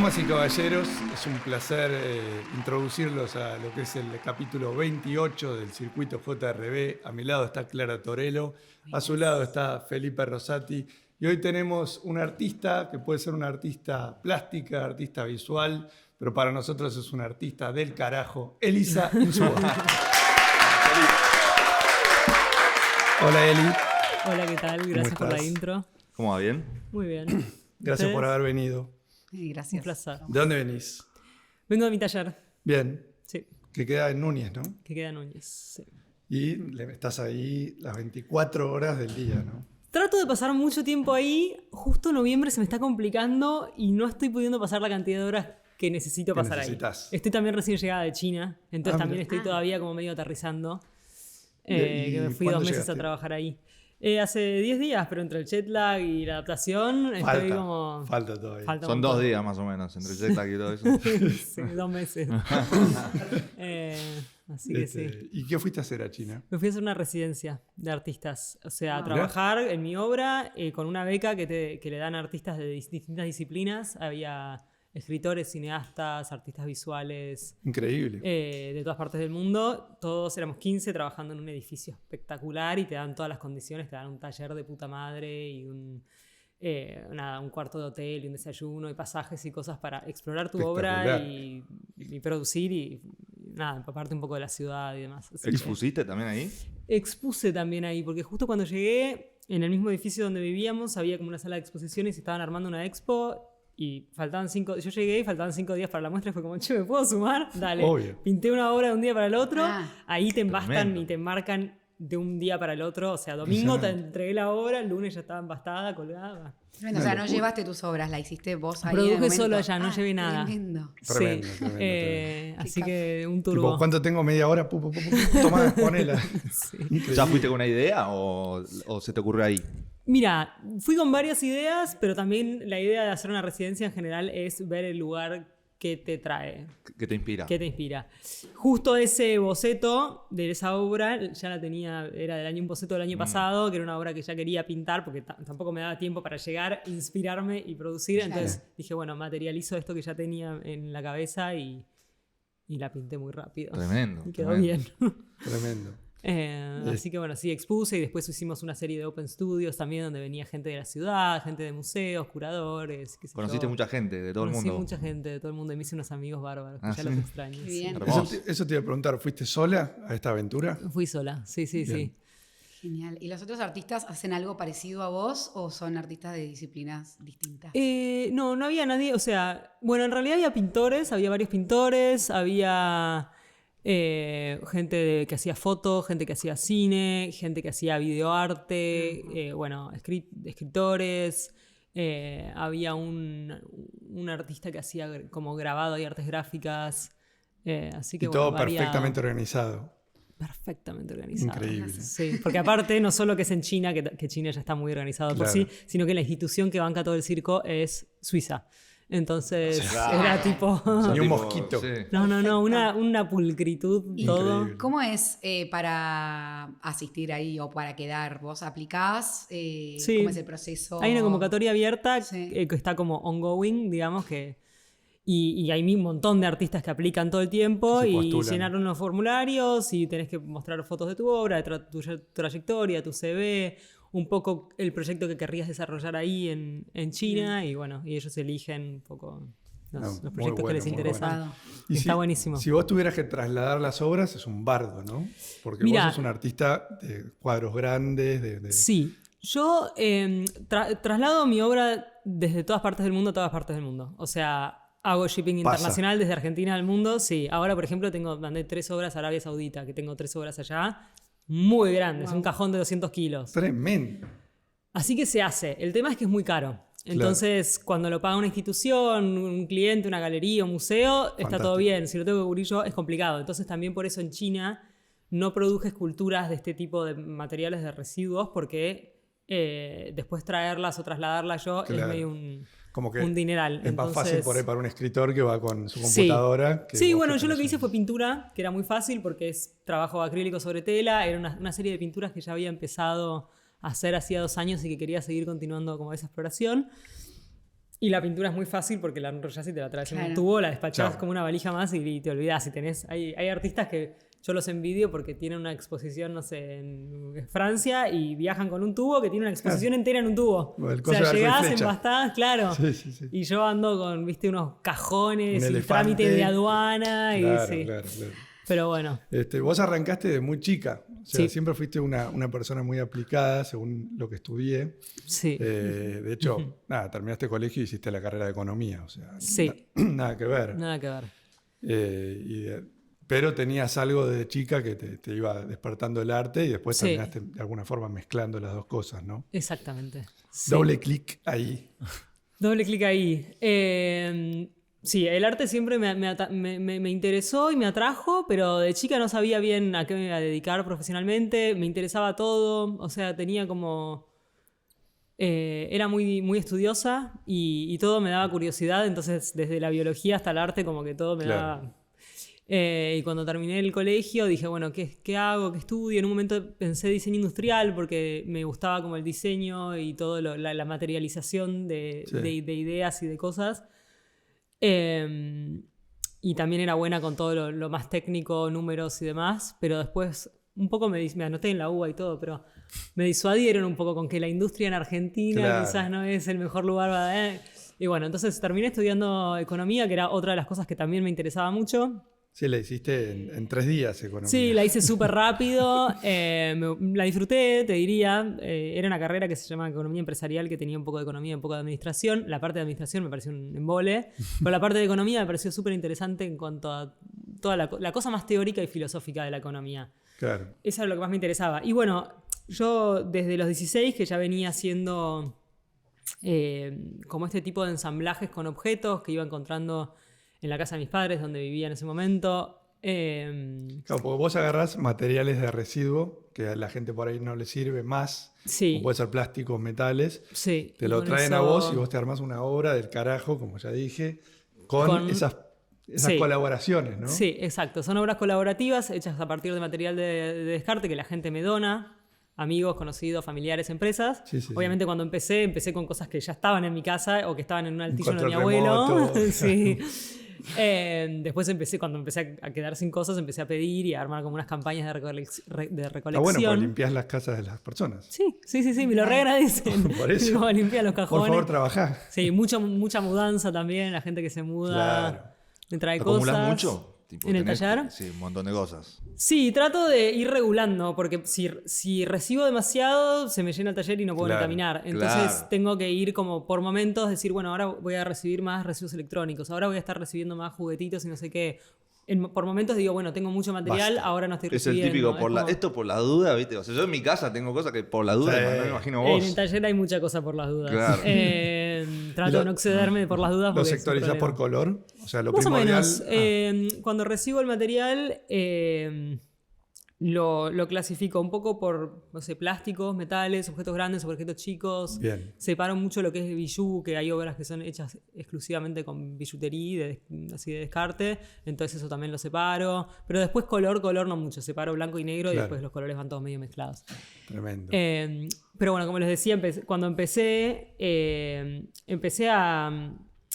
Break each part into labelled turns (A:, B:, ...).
A: Damas y caballeros, es un placer introducirlos a lo que es el capítulo 28 del circuito JRB. A mi lado está Clara Torello, a su lado está Felipe Rosati. Y hoy tenemos un artista que puede ser una artista plástica, artista visual, pero para nosotros es una artista del carajo, Elisa Insúa. Hola Eli.
B: Hola, ¿qué tal? Gracias por la intro.
C: ¿Cómo va? ¿Bien?
B: Muy bien.
A: Gracias por haber venido.
D: Gracias.
B: Un placer.
A: ¿De dónde venís?
B: Vengo de mi taller.
A: Bien.
B: Sí.
A: Que queda en Núñez, ¿no?
B: Que queda en Núñez. Sí.
A: Y estás ahí las 24 horas del día, ¿no?
B: Trato de pasar mucho tiempo ahí. Justo noviembre se me está complicando y no estoy pudiendo pasar la cantidad de horas que necesito pasar ahí. Estoy también recién llegada de China, entonces también estoy todavía como medio aterrizando. Que me fui 2 meses llegaste a trabajar ahí. Hace 10 días, pero entre el jet lag y la adaptación estoy como...
A: Falta todavía.
C: Son 2 días más o menos, entre el jet lag y todo eso.
B: Sí, 2 meses. Así que sí.
A: ¿Y qué fuiste a hacer a China?
B: Me fui a hacer una residencia de artistas. O sea, a trabajar en mi obra con una beca que le dan a artistas de distintas disciplinas. Había escritores, cineastas, artistas visuales.
A: Increíble.
B: De todas partes del mundo. Todos éramos 15 trabajando en un edificio espectacular y te dan todas las condiciones. Te dan un taller de puta madre y un cuarto de hotel y un desayuno y pasajes y cosas para explorar tu obra y producir y nada, empaparte un poco de la ciudad y demás.
C: ¿Expusiste también ahí?
B: Expuse también ahí, porque justo cuando llegué, en el mismo edificio donde vivíamos, había como una sala de exposiciones y estaban armando una expo. Y faltaban 5... Yo llegué y faltaban 5 días para la muestra y fue como, che, ¿me puedo sumar? Dale.
A: Obvio.
B: Pinté una obra de un día para el otro. Ahí te embastan y te marcan de un día para el otro. O sea, domingo te entregué la obra, el lunes ya estaba embastada, colgada.
D: Tremendo. O sea, no llevaste tus obras, la hiciste vos ahí.
B: Produje solo allá, no llevé nada.
D: Tremendo.
A: Tremendo,
B: Sí.
A: tremendo.
B: Así que un turbo.
A: Tipo, ¿cuánto tengo? ¿Media hora? Tomá, ponela.
B: Sí.
C: ¿Ya fuiste con una idea o se te ocurrió ahí?
B: Mira, fui con varias ideas, pero también la idea de hacer una residencia en general es ver el lugar que te trae.
C: ¿Qué te inspira?
B: ¿Qué te inspira? Justo ese boceto de esa obra, ya la tenía, era un boceto del año pasado, que era una obra que ya quería pintar, porque tampoco me daba tiempo para llegar, inspirarme y producir. Entonces dije, bueno, materializo esto que ya tenía en la cabeza y la pinté muy rápido.
C: Tremendo.
B: Y quedó bien.
A: Tremendo.
B: Así que bueno, sí, expuse y después hicimos una serie de Open Studios también donde venía gente de la ciudad, gente de museos, curadores, qué sé
C: ¿Conociste mucha gente de todo el mundo?
B: Conocí mucha gente de todo el mundo y me hice unos amigos bárbaros, que ya
C: ¿sí?
B: los extraño.
D: Qué bien.
A: Eso te iba a preguntar, ¿fuiste sola a esta aventura?
B: Fui sola, sí.
D: Genial. ¿Y los otros artistas hacen algo parecido a vos o son artistas de disciplinas distintas?
B: No había nadie, o sea, bueno, en realidad había varios pintores, había... gente que hacía fotos, gente que hacía cine, gente que hacía videoarte, escritores. Había un artista que hacía como grabado y artes gráficas. Así que,
A: y todo
B: variado.
A: perfectamente organizado.
B: Perfectamente organizado.
A: Increíble.
B: Sí, porque aparte no solo que es en China, que China ya está muy organizado por sí, sino que la institución que banca todo el circo es Suiza. Entonces era tipo...
A: Ni un mosquito.
C: Sí.
B: No, una pulcritud, todo.
A: Increíble.
D: ¿Cómo es para asistir ahí o para quedar? ¿Vos aplicás?
B: Sí.
D: ¿Cómo es el proceso?
B: Hay una convocatoria abierta
D: Sí.
B: que está como ongoing, digamos que... Y hay un montón de artistas que aplican todo el tiempo
A: Se
B: y
A: postulan.
B: llenaron unos formularios y tenés que mostrar fotos de tu obra, de tu trayectoria, tu CV, un poco el proyecto que querrías desarrollar ahí en China y bueno, y ellos eligen un poco los proyectos que les interesan.
A: Y
B: está buenísimo.
A: Si vos tuvieras que trasladar las obras, es un bardo, ¿no? Porque vos sos un artista de cuadros grandes.
B: Sí. Yo traslado mi obra desde todas partes del mundo a todas partes del mundo. O sea... Hago shipping internacional desde Argentina al mundo, sí. Ahora, por ejemplo, mandé 3 obras a Arabia Saudita, que tengo 3 obras allá, muy grandes, un cajón de 200 kilos.
A: Tremendo.
B: Así que se hace. El tema es que es muy caro. Entonces, cuando lo paga una institución, un cliente, una galería, un museo, está todo bien. Si lo tengo que cubrir yo, es complicado. Entonces, también por eso en China no produje esculturas de este tipo de materiales de residuos, porque después traerlas o trasladarlas yo es medio un dineral.
A: Es más fácil por ahí para un escritor que va con su computadora.
B: Sí, bueno, yo lo que hice fue pintura, que era muy fácil porque es trabajo acrílico sobre tela. Era una serie de pinturas que ya había empezado a hacer hacía 2 años y que quería seguir continuando como esa exploración. Y la pintura es muy fácil porque la enrollás y te la traes en un
D: Claro.
B: tubo, la despachás
A: Chao.
B: como una valija más y te olvidás. Hay artistas que yo los envidio porque tienen una exposición, no sé, en Francia y viajan con un tubo que tiene una exposición entera en un tubo.
A: Bueno, el
B: O
A: coso
B: sea,
A: de arco y
B: llegás,
A: flecha.
B: embastás, claro.
A: Sí, sí, sí.
B: Y yo ando con, viste, unos cajones
A: Un
B: y
A: elefante.
B: trámites de aduana.
A: Claro,
B: y sí.
A: claro.
B: Pero bueno,
A: Vos arrancaste de muy chica, o sea,
B: Sí.
A: siempre fuiste una persona muy aplicada, según lo que estudié.
B: sí.
A: De hecho, nada, terminaste colegio y hiciste la carrera de economía, o sea,
B: Sí.
A: nada que ver.
B: Nada que ver.
A: Pero tenías algo de chica que te iba despertando el arte y después
B: Sí.
A: terminaste de alguna forma mezclando las dos cosas, ¿no?
B: Exactamente. Sí.
A: Doble clic ahí.
B: Doble clic ahí. Sí, el arte siempre me interesó y me atrajo, pero de chica no sabía bien a qué me iba a dedicar profesionalmente. Me interesaba todo, o sea, tenía como... era muy, muy estudiosa y todo me daba curiosidad, entonces desde la biología hasta el arte como que todo me
A: Claro.
B: daba... y cuando terminé el colegio dije, bueno, ¿qué hago? ¿Qué estudio? En un momento pensé diseño industrial porque me gustaba como el diseño y todo la materialización de
A: Sí.
B: ideas y de cosas. Y también era buena con todo lo más técnico, números y demás, pero después un poco me anoté en la UBA y todo, pero me disuadieron un poco con que la industria en Argentina
A: Claro.
B: quizás no es el mejor lugar para... Y bueno, entonces terminé estudiando economía, que era otra de las cosas que también me interesaba mucho.
A: Sí, la hiciste en 3 días, economía.
B: Sí, la hice súper rápido, la disfruté, te diría. Era una carrera que se llama Economía Empresarial, que tenía un poco de economía y un poco de administración. La parte de administración me pareció un embole, pero la parte de economía me pareció súper interesante en cuanto a toda la cosa más teórica y filosófica de la economía.
A: Claro.
B: Eso era lo que más me interesaba. Y bueno, yo desde los 16 que ya venía haciendo como este tipo de ensamblajes con objetos que iba encontrando en la casa de mis padres, donde vivía en ese momento.
A: Claro, porque vos agarrás materiales de residuo que a la gente por ahí no le sirve más,
B: Sí.
A: como puede ser plásticos, metales,
B: Sí,
A: te
B: y
A: lo
B: con
A: traen
B: eso-
A: a vos y vos te armás una obra del carajo, como ya dije, con esas
B: Sí.
A: colaboraciones, ¿no?
B: Sí, exacto. Son obras colaborativas hechas a partir de material de descarte que la gente me dona. Amigos, conocidos, familiares, empresas.
A: Sí, sí,
B: Obviamente cuando empecé con cosas que ya estaban en mi casa o que estaban en un altillo de mi
A: control
B: abuelo.
A: remoto.
B: Sí. Después cuando empecé a quedar sin cosas, empecé a pedir y a armar como unas campañas de recolección.
A: Está bueno, porque limpiás las casas de las personas.
B: Sí, me lo reagradecen.
A: Por eso.
B: Como limpiar los
A: Por
B: cajones.
A: favor, trabajá.
B: Sí, mucha mudanza también, la gente que se muda.
A: Claro.
B: Me trae
C: ¿Acumulás
B: cosas.
C: mucho? Tipo,
B: ¿En el
C: tenés-
B: taller?
C: Sí, un montón de cosas.
B: Sí, trato de ir regulando, porque si recibo demasiado, se me llena el taller y no puedo
A: Claro,
B: ni caminar. Entonces
C: claro.
B: tengo que ir como por momentos, decir, bueno, ahora voy a recibir más residuos electrónicos, ahora voy a estar recibiendo más juguetitos y no sé qué. Por momentos digo, bueno, tengo mucho material,
A: Basta.
B: ahora no estoy
C: Es el
B: recibiendo.
C: típico,
B: Es como-
C: esto por la duda, ¿viste? O sea, yo en mi casa tengo cosas que por la duda,
A: Sí.
C: no me imagino
B: En
C: vos.
B: el taller hay mucha cosa por las dudas.
C: Claro.
B: Trato de no excederme por las dudas.
A: ¿Lo
B: porque es un
A: sectorizás
B: problema.
A: por color? O sea, lo
B: Más o
A: primordial.
B: menos. Cuando recibo el material, lo clasifico un poco por, no sé, plásticos, metales, objetos grandes, objetos chicos.
A: Bien.
B: Separo mucho lo que es bijou, que hay obras que son hechas exclusivamente con billutería, así de descarte. Entonces eso también lo separo. Pero después color no mucho. Separo blanco y negro y
A: Claro.
B: después los colores van todos medio mezclados.
A: Tremendo.
B: Pero bueno, como les decía, cuando empecé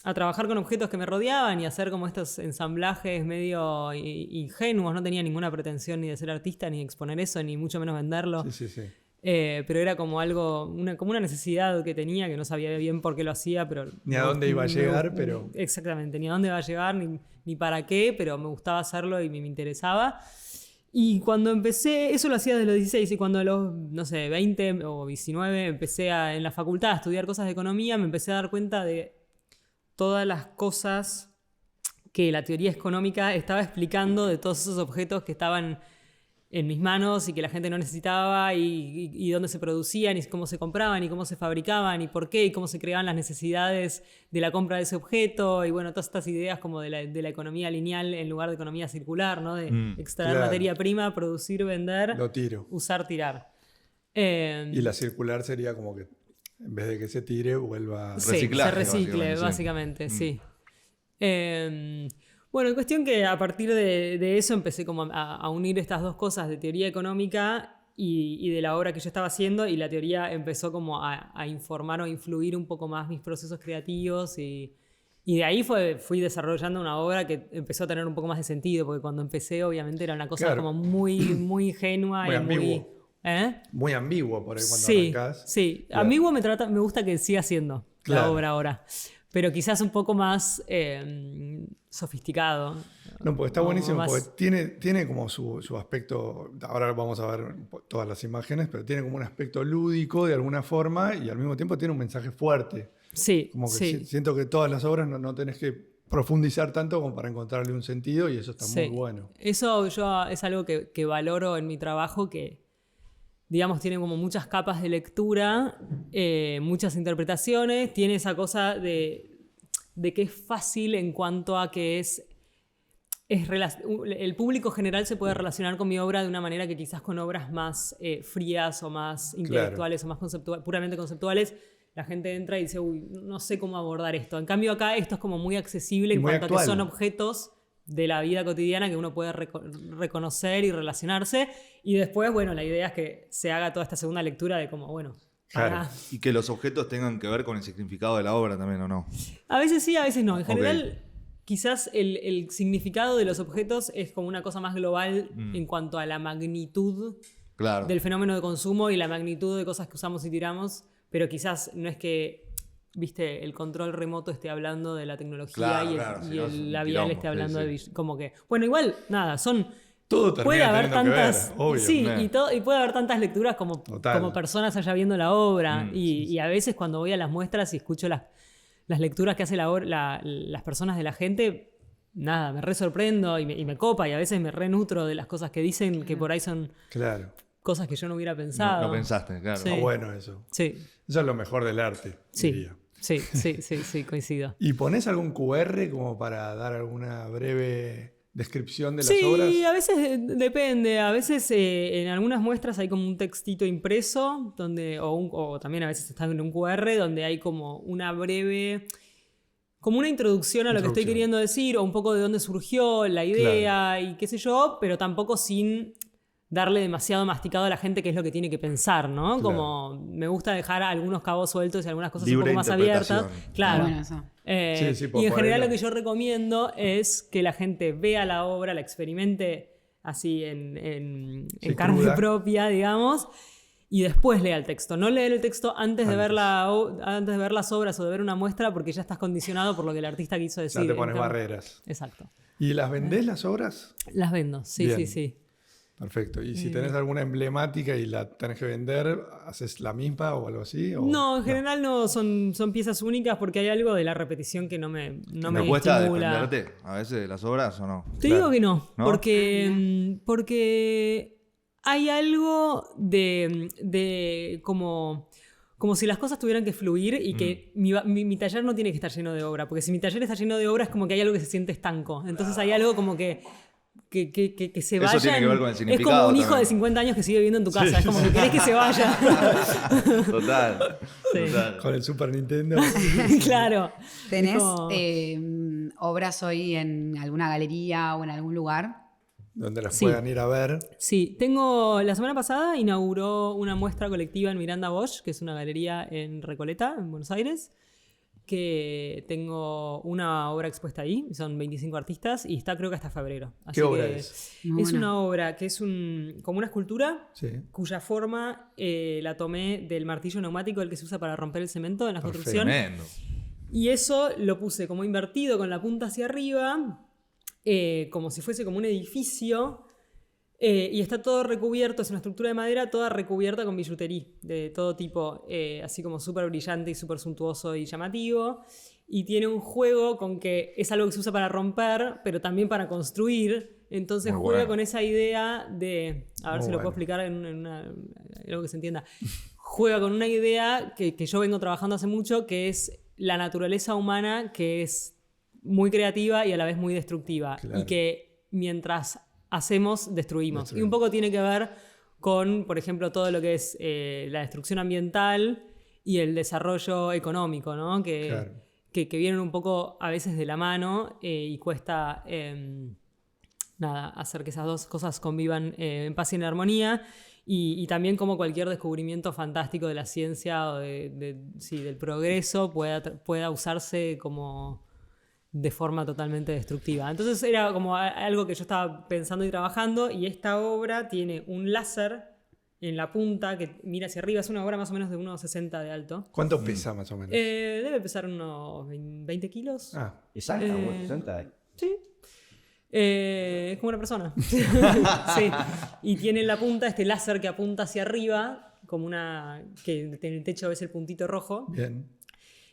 B: a trabajar con objetos que me rodeaban y hacer como estos ensamblajes medio ingenuos. No tenía ninguna pretensión ni de ser artista, ni de exponer eso, ni mucho menos venderlo.
A: Sí, sí, sí.
B: Pero era como algo, como una necesidad que tenía, que no sabía bien por qué lo hacía, pero...
A: Ni a dónde iba a llegar, pero...
B: Exactamente, ni a dónde iba a llegar, ni para qué, pero me gustaba hacerlo y me interesaba. Y cuando empecé, eso lo hacía desde los 16, y cuando a los, no sé, 20 o 19 empecé en la facultad a estudiar cosas de economía, me empecé a dar cuenta de todas las cosas que la teoría económica estaba explicando de todos esos objetos que estaban en mis manos y que la gente no necesitaba y dónde se producían y cómo se compraban y cómo se fabricaban y por qué y cómo se creaban las necesidades de la compra de ese objeto y bueno, todas estas ideas como de la economía lineal en lugar de economía circular, ¿no? De extraer
A: claro.
B: materia prima, producir, vender,
A: Lo tiro.
B: usar, tirar.
A: Y la circular sería como que en vez de que se tire, vuelva a
B: Sí,
C: Reciclaje,
B: se recicle,
C: básicamente,
B: sí. Bueno, en cuestión que a partir de eso empecé como a unir estas dos cosas de teoría económica y de la obra que yo estaba haciendo, y la teoría empezó como a informar o a influir un poco más mis procesos creativos, y de ahí fui desarrollando una obra que empezó a tener un poco más de sentido, porque cuando empecé obviamente era una cosa
A: Claro.
B: como muy, muy ingenua
A: Muy
B: y
A: ambiguo.
B: ¿Eh?
A: Muy ambiguo por ahí cuando
B: Sí,
A: arrancás.
B: sí.
A: Claro.
B: Ambiguo me gusta que siga siendo la
A: Claro.
B: obra ahora, pero quizás un poco más sofisticado.
A: No, porque está
B: Como
A: buenísimo,
B: más-
A: porque tiene como su aspecto, ahora vamos a ver todas las imágenes, pero tiene como un aspecto lúdico de alguna forma y al mismo tiempo tiene un mensaje fuerte.
B: Sí,
A: Como que
B: sí.
A: siento que todas las obras no tenés que profundizar tanto como para encontrarle un sentido y eso está
B: Sí.
A: muy bueno.
B: Eso yo es algo que valoro en mi trabajo, que digamos tiene como muchas capas de lectura, muchas interpretaciones, tiene esa cosa de que es fácil en cuanto a que el público general se puede relacionar con mi obra de una manera que quizás con obras más frías o más intelectuales o más puramente conceptuales, la gente entra y dice, uy, no sé cómo abordar esto. En cambio acá esto es como muy accesible
A: Y
B: en
A: muy
B: cuanto a que
A: actual.
B: son objetos de la vida cotidiana que uno puede reconocer y relacionarse. Y después, bueno, la idea es que se haga toda esta segunda lectura de como, bueno,
A: Claro.
B: pará.
C: Y que los objetos tengan que ver con el significado de la obra también, ¿o no?
B: A veces sí, a veces no. En
C: Ok.
B: general, quizás el significado de los objetos es como una cosa más global en cuanto a la magnitud
C: Claro.
B: del fenómeno de consumo y la magnitud de cosas que usamos y tiramos, pero quizás no es que, viste, el control remoto esté hablando de la tecnología
C: Claro,
B: y
C: claro,
B: y
C: si no es
B: el
C: un
B: labial
C: quilombo,
B: esté
C: sí,
B: hablando
C: sí.
B: de como que, bueno, igual, nada,
A: Todo termina
B: puede haber
A: teniendo que ver,
B: tantas,
A: obvio.
B: sí,
C: ¿no?
B: y puede haber tantas lecturas como
A: Total.
B: personas allá viendo la obra,
C: Sí,
B: y a veces cuando voy a las muestras y escucho las lecturas que hace las personas de la gente, nada, me re sorprendo y me copa, y a veces me renutro de las cosas que dicen, que por ahí son
A: Claro.
B: cosas que yo no hubiera pensado.
C: No pensaste, claro.
B: Sí.
A: Está bueno eso.
B: Sí,
A: Eso es lo mejor del arte,
B: sí,
A: diría.
B: sí, coincido.
A: ¿Y pones algún QR como para dar alguna breve descripción de las
B: Sí,
A: obras?
B: a veces depende. A veces en algunas muestras hay como un textito impreso, o también a veces está en un QR, donde hay como una breve, como una introducción a lo que estoy
A: Introducción.
B: queriendo decir, o un poco de dónde surgió la idea y qué sé yo, pero tampoco sin darle demasiado masticado a la gente qué es lo que tiene que pensar, ¿no?
A: Claro.
B: Como me gusta dejar algunos cabos sueltos y algunas cosas
C: Libre
B: un poco más abiertas.
C: interpretación.
B: Claro.
D: Bueno, eso.
A: Sí, sí,
B: Y
A: por
B: en general
A: ahí
B: lo que yo recomiendo es que la gente vea la obra, la experimente así en
A: Sí,
B: carne
A: cruda.
B: propia, digamos, y después lea el texto. No leer el texto antes de ver
A: Antes.
B: antes de ver las obras o de ver una muestra, porque ya estás condicionado por lo que el artista quiso decir.
A: Ya te pones
B: En cambio-
A: barreras.
B: Exacto.
A: ¿Y las vendés las obras?
B: Las vendo, sí,
A: Bien.
B: sí, sí.
A: Perfecto. ¿Y si tenés alguna emblemática y la tenés que vender, haces la misma o algo así? ¿O
B: No, en general no, son piezas únicas porque hay algo de la repetición que no me
C: ¿Me cuesta
B: estimula.
C: desprenderte a veces de las obras o no?
B: Te
A: Claro.
B: digo que no,
C: ¿No?
B: porque hay algo de como si las cosas tuvieran que fluir y que mi taller no tiene que estar lleno de obra, porque si mi taller está lleno de obra es como que hay algo que se siente estanco. Entonces hay algo como que se
C: Eso
B: vaya.
C: tiene que ver con el
B: Es
C: significado
B: como un hijo
C: también.
B: de 50 años que sigue viviendo en tu casa. Es como que querés que se vaya.
C: Total.
B: Sí.
C: Total.
A: con el Super Nintendo?
B: Claro.
D: ¿Tenés
B: Es como-
D: obras hoy en alguna galería o en algún lugar?
A: Donde las
B: Sí.
A: puedan ir a ver.
B: Sí, la semana pasada inauguró una muestra colectiva en Miranda Bosch, que es una galería en Recoleta, en Buenos Aires, que tengo una obra expuesta ahí, son 25 artistas y está creo que hasta febrero. Así
A: ¿Qué obra
B: que
A: es?
D: Muy
B: Es
D: buena.
B: una obra que es como una escultura
A: Sí.
B: cuya forma la tomé del martillo neumático, el que se usa para romper el cemento en la construcción.
C: Tremendo.
B: Y eso lo puse como invertido con la punta hacia arriba, como si fuese como un edificio, y está todo recubierto, es una estructura de madera toda recubierta con billutería de todo tipo, así como súper brillante y súper suntuoso y llamativo. Y tiene un juego con que es algo que se usa para romper, pero también para construir. Entonces
C: Muy
B: juega
C: bueno.
B: con esa idea de, a ver
A: Muy
B: si lo
A: bueno.
B: puedo explicar en algo que se entienda. Juega con una idea que yo vengo trabajando hace mucho, que es la naturaleza humana, que es muy creativa y a la vez muy destructiva.
A: Claro.
B: Y que mientras hacemos, destruimos. Y un poco tiene que ver con, por ejemplo, todo lo que es la destrucción ambiental y el desarrollo económico, ¿no?
A: Claro.
B: Que vienen un poco a veces de la mano y cuesta hacer que esas dos cosas convivan en paz y en armonía. Y también como cualquier descubrimiento fantástico de la ciencia o del progreso pueda usarse como de forma totalmente destructiva. Entonces era como algo que yo estaba pensando y trabajando, y esta obra tiene un láser en la punta que mira hacia arriba. Es una obra más o menos de 1,60 de alto.
A: ¿Cuánto pesa más o menos?
B: Debe pesar unos 20 kilos.
E: ¿Es alta? 60.
B: Sí. Es como una persona. Sí. Y tiene en la punta este láser que apunta hacia arriba, como que en el techo ves el puntito rojo.
A: Bien.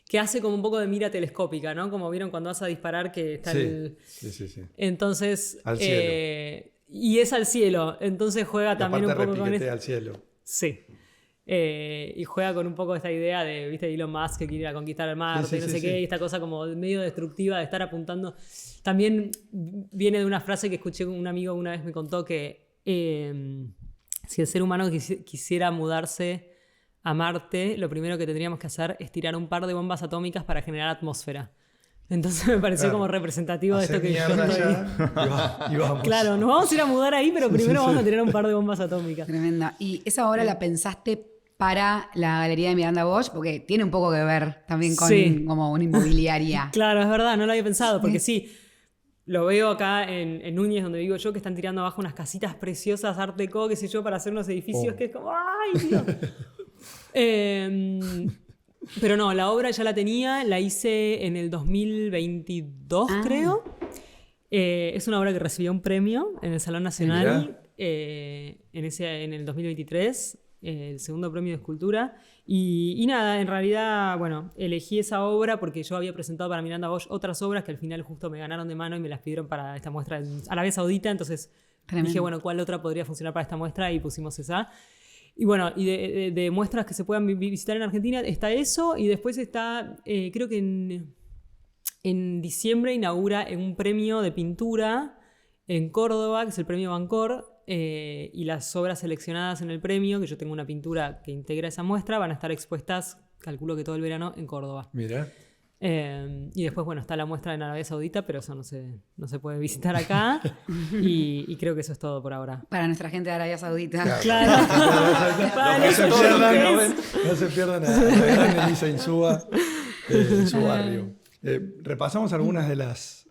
B: Que hace como un poco de mira telescópica, ¿no? Como vieron cuando vas a disparar que está
A: Sí.
B: Entonces...
A: Al cielo.
B: Y es al cielo. Entonces juega también un poco con
A: al cielo.
B: Sí. Y juega con un poco esta idea de, ¿viste? Elon Musk que quiere ir a conquistar el Marte, no sé qué, y esta cosa como medio destructiva de estar apuntando. También viene de una frase que escuché un amigo una vez me contó que si el ser humano quisiera mudarse a Marte, lo primero que tendríamos que hacer es tirar un par de bombas atómicas para generar atmósfera. Entonces me pareció como representativo de esto que yo estoy...
A: Y vamos.
B: Claro, nos vamos a ir a mudar ahí, pero primero vamos a tirar un par de bombas atómicas.
D: Tremenda. ¿Y esa obra la pensaste para la Galería de Miranda Bosch? Porque tiene un poco que ver también con como una inmobiliaria.
B: Claro, es verdad, no lo había pensado, porque sí, lo veo acá en Núñez, donde vivo yo, que están tirando abajo unas casitas preciosas, Art Deco, qué sé yo, para hacer unos edificios que es como, ¡ay, Dios! Pero no, la obra ya la tenía, la hice en el 2022, creo. Es una obra que recibió un premio en el Salón Nacional en el 2023, el segundo premio de escultura. Y nada, en realidad, bueno, elegí esa obra porque yo había presentado para Miranda Bosch otras obras que al final justo me ganaron de mano y me las pidieron para esta muestra en Arabia Saudita. Entonces dije, bueno, ¿cuál otra podría funcionar para esta muestra? Y pusimos esa. Y bueno, y de muestras que se puedan visitar en Argentina está eso, y después está, creo que en diciembre inaugura un premio de pintura en Córdoba, que es el premio Bancor, y las obras seleccionadas en el premio, que yo tengo una pintura que integra esa muestra, van a estar expuestas, calculo que todo el verano, en Córdoba.
A: Mira.
B: Y después, bueno, está la muestra en Arabia Saudita, pero eso no se puede visitar acá. y creo que eso es todo por ahora.
D: Para nuestra gente de Arabia Saudita.
B: Claro.
A: No se pierdan a la gran Elisa Insúa en su barrio. Repasamos algunas de las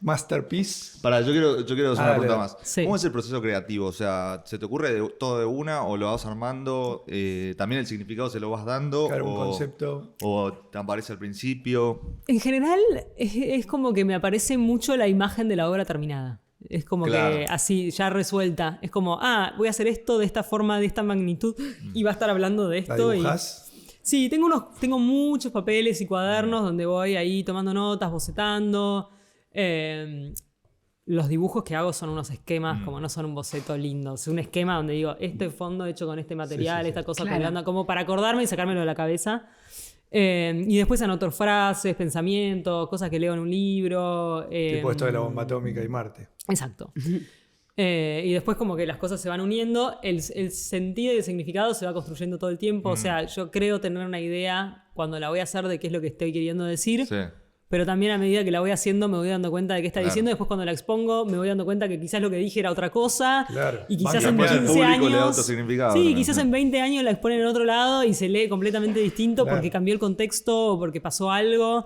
A: masterpieces.
C: Yo quiero hacer una pregunta más.
B: Sí.
C: ¿Cómo es el proceso creativo? O sea, ¿se te ocurre todo de una o lo vas armando? ¿También el significado se lo vas dando?
A: Claro, un concepto.
C: ¿O te aparece al principio?
B: En general, es como que me aparece mucho la imagen de la obra terminada. Es como que así, ya resuelta. Es como, voy a hacer esto de esta forma, de esta magnitud, y va a estar hablando de esto.
A: ¿La dibujás?
B: Sí, tengo muchos papeles y cuadernos donde voy ahí tomando notas, bocetando. Los dibujos que hago son unos esquemas, como no son un boceto lindo. Es un esquema donde digo, este fondo hecho con este material, esta cosa colgando, como para acordarme y sacármelo de la cabeza. Y después anoto frases, pensamientos, cosas que leo en un libro.
A: Tipo esto de la bomba atómica y Marte.
B: Exacto. Y después como que las cosas se van uniendo, el sentido y el significado se va construyendo todo el tiempo. O sea, yo creo tener una idea cuando la voy a hacer de qué es lo que estoy queriendo decir.
C: Sí.
B: Pero también a medida que la voy haciendo me voy dando cuenta de qué está diciendo. Después cuando la expongo me voy dando cuenta que quizás lo que dije era otra cosa.
A: Claro.
B: Y quizás en
C: Después el
B: 15
C: público le da
B: años...
C: otro significado
B: Sí,
C: también,
B: quizás en 20 años la exponen en otro lado y se lee completamente distinto porque cambió el contexto o porque pasó algo.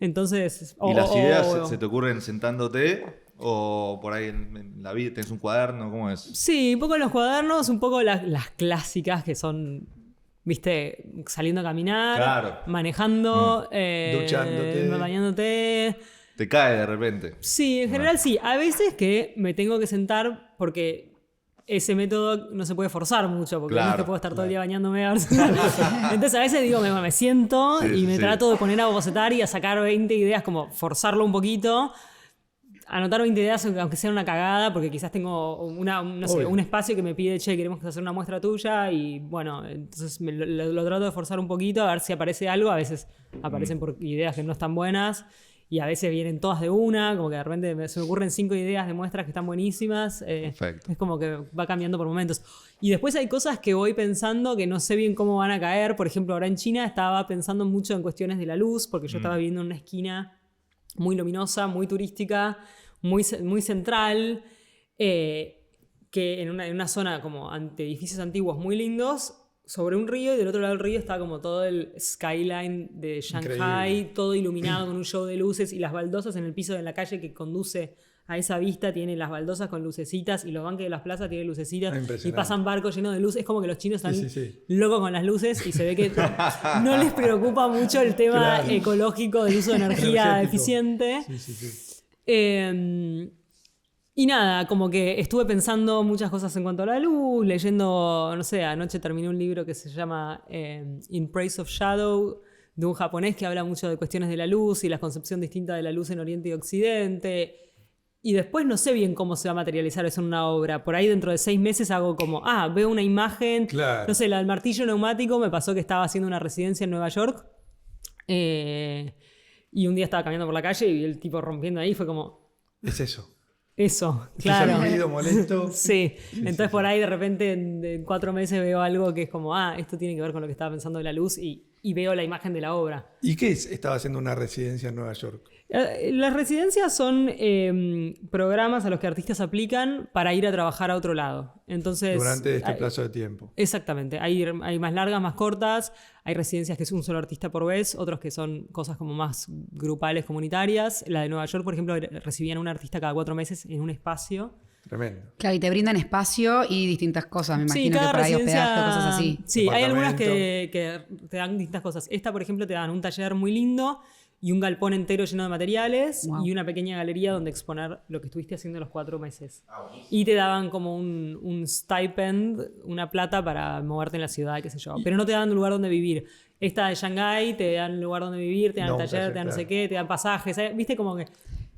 B: Entonces...
C: ¿Y las ideas se te ocurren sentándote? ¿O por ahí en la vida tenés un cuaderno? ¿Cómo es?
B: Sí, un poco en los cuadernos, un poco las clásicas que son... ¿Viste? Saliendo a caminar, manejando,
A: duchándote,
B: bañándote.
C: Te cae de repente.
B: Sí, en general sí. A veces que me tengo que sentar porque ese método no se puede forzar mucho, porque no es que puedo estar todo el día bañándome. Entonces a veces digo, me siento y me trato de poner a bocetar y a sacar 20 ideas, como forzarlo un poquito. Anotar 20 ideas, aunque sea una cagada, porque quizás tengo un espacio que me pide, che, queremos hacer una muestra tuya, y bueno, entonces lo trato de forzar un poquito, a ver si aparece algo. A veces aparecen por ideas que no están buenas, y a veces vienen todas de una, como que de repente se me ocurren 5 ideas de muestras que están buenísimas.
C: Perfecto.
B: Es como que va cambiando por momentos. Y después hay cosas que voy pensando que no sé bien cómo van a caer. Por ejemplo, ahora en China estaba pensando mucho en cuestiones de la luz, porque yo estaba viviendo en una esquina muy luminosa, muy turística, muy central, que en una zona como ante edificios antiguos muy lindos, sobre un río, y del otro lado del río está como todo el skyline de Shanghai,
A: Increíble.
B: todo iluminado con un show de luces, y las baldosas en el piso de la calle que conduce a esa vista tiene las baldosas con lucecitas, y los banques de las plazas tienen lucecitas,
A: Impresionante.
B: y pasan barcos llenos de luces. Es como que los chinos están
A: Sí.
B: locos con las luces, y se ve que no les preocupa mucho el tema
A: Claro.
B: ecológico del uso de energía
A: Energético.
B: eficiente.
A: Sí.
B: Y nada, como que estuve pensando muchas cosas en cuanto a la luz, leyendo, no sé, anoche terminé un libro que se llama In Praise of Shadow, de un japonés que habla mucho de cuestiones de la luz y la concepción distinta de la luz en Oriente y Occidente. Y después no sé bien cómo se va a materializar eso en una obra. Por ahí dentro de 6 meses hago como, veo una imagen.
A: Claro.
B: No sé, la del martillo neumático me pasó que estaba haciendo una residencia en Nueva York. Y un día estaba caminando por la calle y vi el tipo rompiendo ahí, fue como...
A: Es eso.
B: Eso,
A: Ese
B: claro.
A: ruido molesto.
B: Sí, entonces por ahí de repente en 4 meses veo algo que es como, esto tiene que ver con lo que estaba pensando de la luz, y veo la imagen de la obra.
A: ¿Y qué es? Estaba haciendo una residencia en Nueva York.
B: Las residencias son programas a los que artistas aplican para ir a trabajar a otro lado. Entonces,
A: Durante este plazo de tiempo.
B: Exactamente, hay más largas, más cortas, hay residencias que es un solo artista por vez, otros que son cosas como más grupales, comunitarias. La de Nueva York, por ejemplo, recibían a un artista cada 4 meses en un espacio.
A: Tremendo.
D: Claro, y te brindan espacio y distintas cosas, me imagino, que por ahí hospedaje o cosas así.
B: Sí, hay algunas
A: Departamento.
B: que te dan distintas cosas. Esta, por ejemplo, te dan un taller muy lindo y un galpón entero lleno de materiales,
D: Wow.
B: y una pequeña galería donde exponer lo que estuviste haciendo los 4 meses. Y te daban como un stipend, una plata para moverte en la ciudad, qué sé yo. Pero no te dan un lugar donde vivir. Esta de Shanghái te dan un lugar donde vivir, te dan
A: No,
B: el
A: un
B: taller,
A: taller,
B: te dan no sé
A: claro.
B: qué, te dan pasajes. Viste como que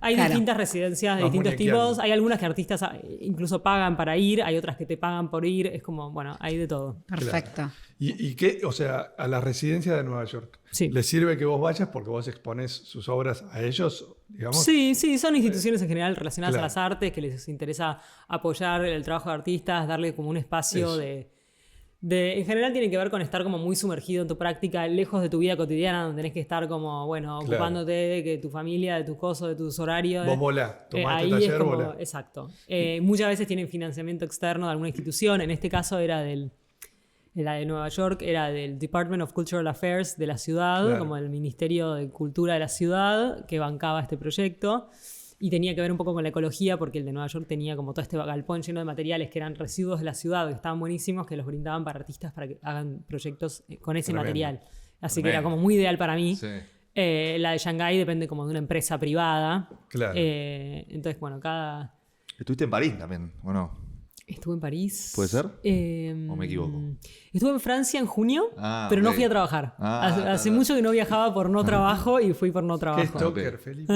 B: hay
D: Claro.
B: distintas residencias de
A: Vas
B: distintos
A: muñequeando.
B: tipos. Hay algunas que artistas incluso pagan para ir, hay otras que te pagan por ir. Es como, bueno, hay de todo.
D: Perfecto.
A: ¿Y qué? O sea, a la residencia de Nueva York.
B: Sí.
A: ¿Les sirve que vos vayas porque vos exponés sus obras a ellos, digamos?
B: Sí, son instituciones en general relacionadas
A: Claro.
B: a las artes que les interesa apoyar el trabajo de artistas, darle como un espacio
A: Eso.
B: en general tiene que ver con estar como muy sumergido en tu práctica, lejos de tu vida cotidiana, donde tenés que estar como, bueno,
A: Claro.
B: ocupándote de que tu familia, de tus cosas, de tus horarios.
A: Vos volá, tomá
B: Ahí
A: este
B: es
A: taller,
B: como,
A: volá.
B: exacto. Muchas veces tienen financiamiento externo de alguna institución. En este caso era la de Nueva York, era del Department of Cultural Affairs de la ciudad,
A: Claro.
B: como el Ministerio de Cultura de la ciudad, que bancaba este proyecto. Y tenía que ver un poco con la ecología, porque el de Nueva York tenía como todo este galpón lleno de materiales que eran residuos de la ciudad, que estaban buenísimos, que los brindaban para artistas para que hagan proyectos con ese
A: Tremendo.
B: material. Así que era
C: Tremendo.
B: como muy ideal para mí.
C: Sí.
B: La de Shanghái depende como de una empresa privada.
A: Claro.
B: Entonces, bueno,
C: Estuviste en París también, ¿o no?
B: Estuve en París.
C: ¿Puede ser?
B: ¿O
C: me equivoco?
B: Estuve en Francia en junio, pero no
C: ok.
B: fui a trabajar.
C: Ah,
B: hace
C: ta.
B: mucho que no viajaba por no trabajo y fui por no
A: Qué
B: trabajo.
A: stalker,
C: Ok.
A: Felipe.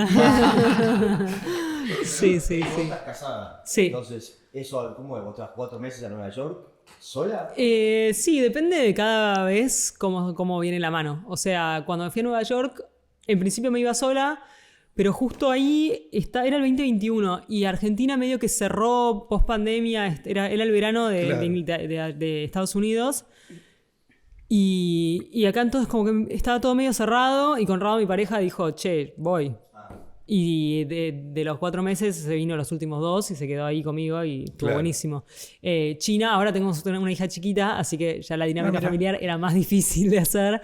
B: Sí.
E: Vos estás casada.
B: Sí.
E: Entonces, eso, ¿cómo es? ¿Vos te vas 4 meses a Nueva York sola?
B: Sí, depende de cada vez cómo viene la mano. O sea, cuando me fui a Nueva York, en principio me iba sola, pero justo ahí era el 2021 y Argentina medio que cerró post pandemia, era el verano
A: Claro.
B: de Estados Unidos. Y acá entonces como que estaba todo medio cerrado, y Conrado, mi pareja, dijo, che, voy. Y de los 4 meses se vino los últimos 2 y se quedó ahí conmigo y estuvo
A: Claro.
B: buenísimo. China, ahora tenemos una hija chiquita, así que ya la dinámica
A: mira.
B: familiar era más difícil de hacer.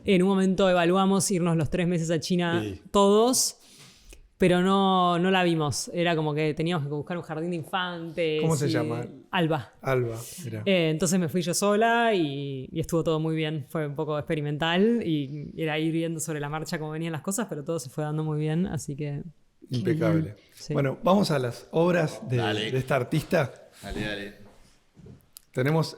B: En un momento evaluamos irnos los 3 meses a China
A: Sí.
B: todos, pero no la vimos. Era como que teníamos que buscar un jardín de infantes.
A: ¿Cómo se
B: y-
A: llama?
B: Alba.
A: Alba, mira.
B: Entonces me fui yo sola y estuvo todo muy bien. Fue un poco experimental y era ir viendo sobre la marcha cómo venían las cosas, pero todo se fue dando muy bien, así que...
A: Impecable.
B: Sí.
A: Bueno, vamos a las obras
C: Dale.
A: de esta artista.
C: Dale.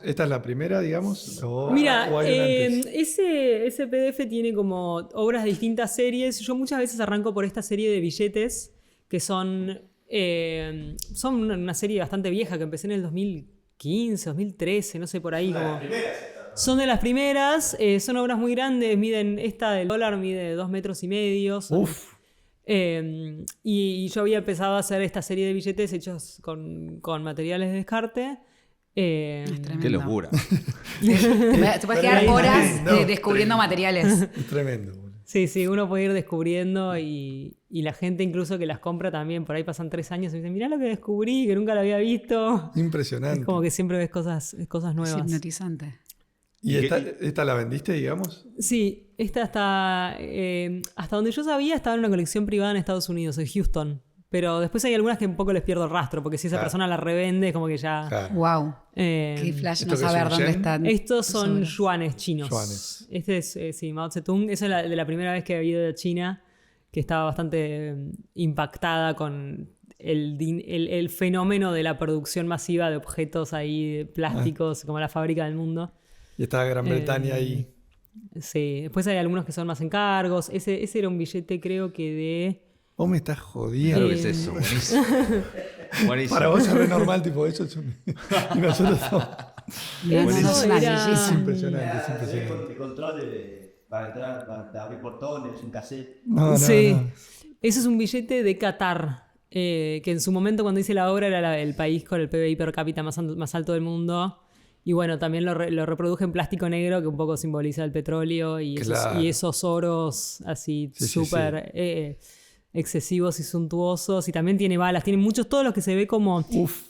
A: ¿Esta es la primera, digamos?
B: Mira,
A: ¿O hay una antes?
B: ese PDF tiene como obras de distintas series. Yo muchas veces arranco por esta serie de billetes, que son una serie bastante vieja, que empecé en el 2015, 2013, no sé, por ahí. Son de las primeras, son obras muy grandes, esta del dólar mide 2,5 metros.
A: Uf,
B: Y yo había empezado a hacer esta serie de billetes hechos con materiales de descarte.
D: Es tremendo.
C: Qué locura.
D: Te puedes quedar
A: Pero
D: horas
A: no,
D: descubriendo materiales.
A: es tremendo. boludo.
B: Sí, uno puede ir descubriendo y la gente incluso que las compra también, por ahí pasan 3 años y dicen, mirá lo que descubrí, que nunca lo había visto.
A: Impresionante.
B: Es como que siempre ves cosas
D: Es
B: nuevas.
D: hipnotizante.
A: ¿Y esta la vendiste, digamos?
B: Sí, esta hasta donde yo sabía estaba en una colección privada en Estados Unidos, en Houston. Pero después hay algunas que un poco les pierdo el rastro, porque si esa persona la revende es como que ya...
A: Claro.
D: Wow.
B: eh,
D: Qué flash no
A: ¿esto qué es,
D: saber
A: un
D: dónde
A: yen?
D: están.
B: Estos
D: tus
B: son
D: obras.
B: yuanes chinos.
A: Yuanes.
B: Este es, sí, Mao Zedong. Esa es de la primera vez que he ido a China, que estaba bastante impactada con el fenómeno de la producción masiva de objetos ahí plásticos, como la fábrica del mundo.
A: Y está Gran Bretaña ahí.
B: Sí, después hay algunos que son más encargos. Ese era un billete, creo que de...
A: Vos me estás jodiendo.
C: Claro que es eso, buenísimo. Buenísimo.
A: Para vos es re normal, tipo, eso es un... Y nosotros somos...
D: No, no, es una
B: era-
A: Es
D: belleza.
A: impresionante, es
E: Hacer
A: impresionante.
E: control para entrar, para abrir portones, un cassette.
A: No,
B: Sí,
A: no.
B: ese es un billete de Qatar, que en su momento cuando hice la obra era el país con el PBI per cápita más alto del mundo. Y bueno, también lo reproduje en plástico negro, que un poco simboliza el petróleo y
A: Claro.
B: esos oros así
A: Sí, sí,
B: súper excesivos y suntuosos. Y también tiene balas, tiene muchos, todos los que se ve como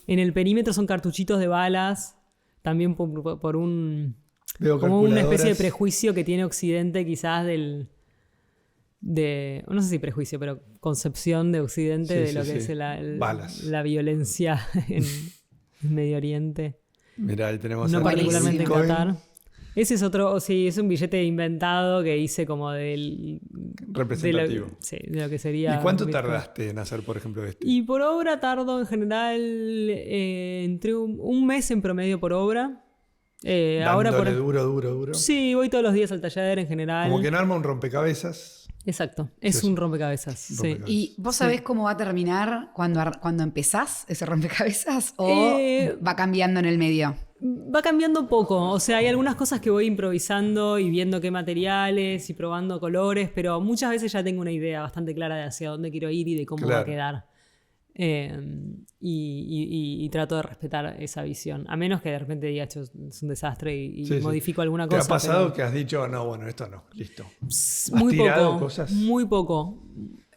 B: en el perímetro son cartuchitos de balas, también por un...
A: Veo
B: Como una especie de
A: calculadoras.
B: prejuicio que tiene Occidente quizás no sé si prejuicio, pero concepción de Occidente
A: Sí,
B: de
A: sí,
B: lo que
A: sí.
B: es
A: Balas.
B: la violencia en Medio Oriente.
A: Mirá, ahí tenemos
B: No
A: al
B: particularmente en
A: Bitcoin.
B: Qatar. Ese es otro, sí, es un billete inventado que hice como del...
A: Representativo.
B: de lo que sería...
A: ¿Y cuánto
B: Bitcoin.
A: tardaste en hacer, por ejemplo, este?
B: Y por obra tardo en general entre un mes en promedio por obra. Ahora
A: Dándole
B: por...
A: duro.
B: Sí, voy todos los días al taller en general.
A: Como que no arma un rompecabezas.
B: Exacto, es
A: Sí,
B: un rompecabezas. Sí.
A: rompecabezas.
D: ¿Y vos sabés cómo va a terminar cuando empezás ese rompecabezas? ¿O va cambiando en el medio?
B: Va cambiando poco, o sea, hay algunas cosas que voy improvisando y viendo qué materiales y probando colores, pero muchas veces ya tengo una idea bastante clara de hacia dónde quiero ir y de cómo va a
A: Claro.
B: quedar. Y trato de respetar esa visión, a menos que de repente diga, "Esto es un desastre y
A: Sí, sí.
B: modifico alguna
A: ¿Te
B: cosa.
A: ha pasado
B: pero-
A: que has dicho, no, bueno, esto no, listo?
B: Muy
A: tirado
B: poco,
A: cosas?
B: muy poco.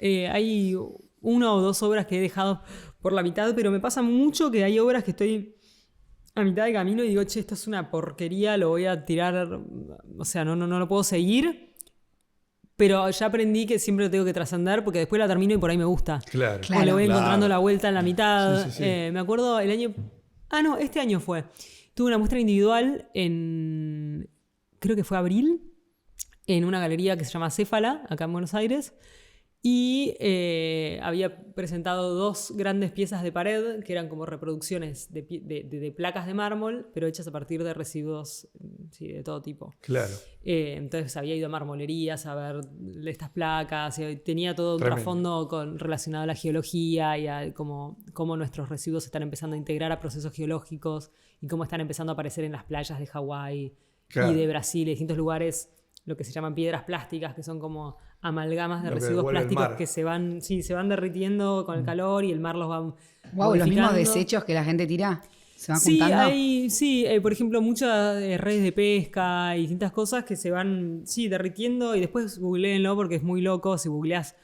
B: Hay 1 o 2 obras que he dejado por la mitad, pero me pasa mucho que hay obras que estoy a mitad de camino y digo, che, esto es una porquería, lo voy a tirar, o sea, no lo puedo seguir. Pero ya aprendí que siempre lo tengo que trascender porque después la termino y por ahí me gusta.
A: Claro.
B: O le voy
A: Claro.
B: encontrando la vuelta en la mitad.
A: Sí, sí, sí.
B: Me acuerdo el año... no, este año fue. Tuve una muestra individual en... Creo que fue abril, en una galería que se llama Céfala, acá en Buenos Aires. Y había presentado 2 grandes piezas de pared que eran como reproducciones de placas de mármol, pero hechas a partir de residuos sí, de todo tipo.
A: Claro.
B: Entonces había ido a marmolerías a ver estas placas, y tenía todo un
A: Tremendo.
B: trasfondo relacionado a la geología y a cómo nuestros residuos se están empezando a integrar a procesos geológicos y cómo están empezando a aparecer en las playas de Hawái
A: Claro.
B: y de Brasil y de distintos lugares, lo que se llaman piedras plásticas, que son como amalgamas de
A: Lo que
B: residuos
A: devuelve el
B: plásticos
A: mar.
B: que se van derritiendo con el calor y el mar los va
D: Wow, los mismos
B: modificando.
D: desechos que la gente tira se van
B: Sí,
D: juntando.
B: hay, por ejemplo, muchas redes de pesca y distintas cosas que se van, derritiendo y después googleenlo porque es muy loco. Si googleás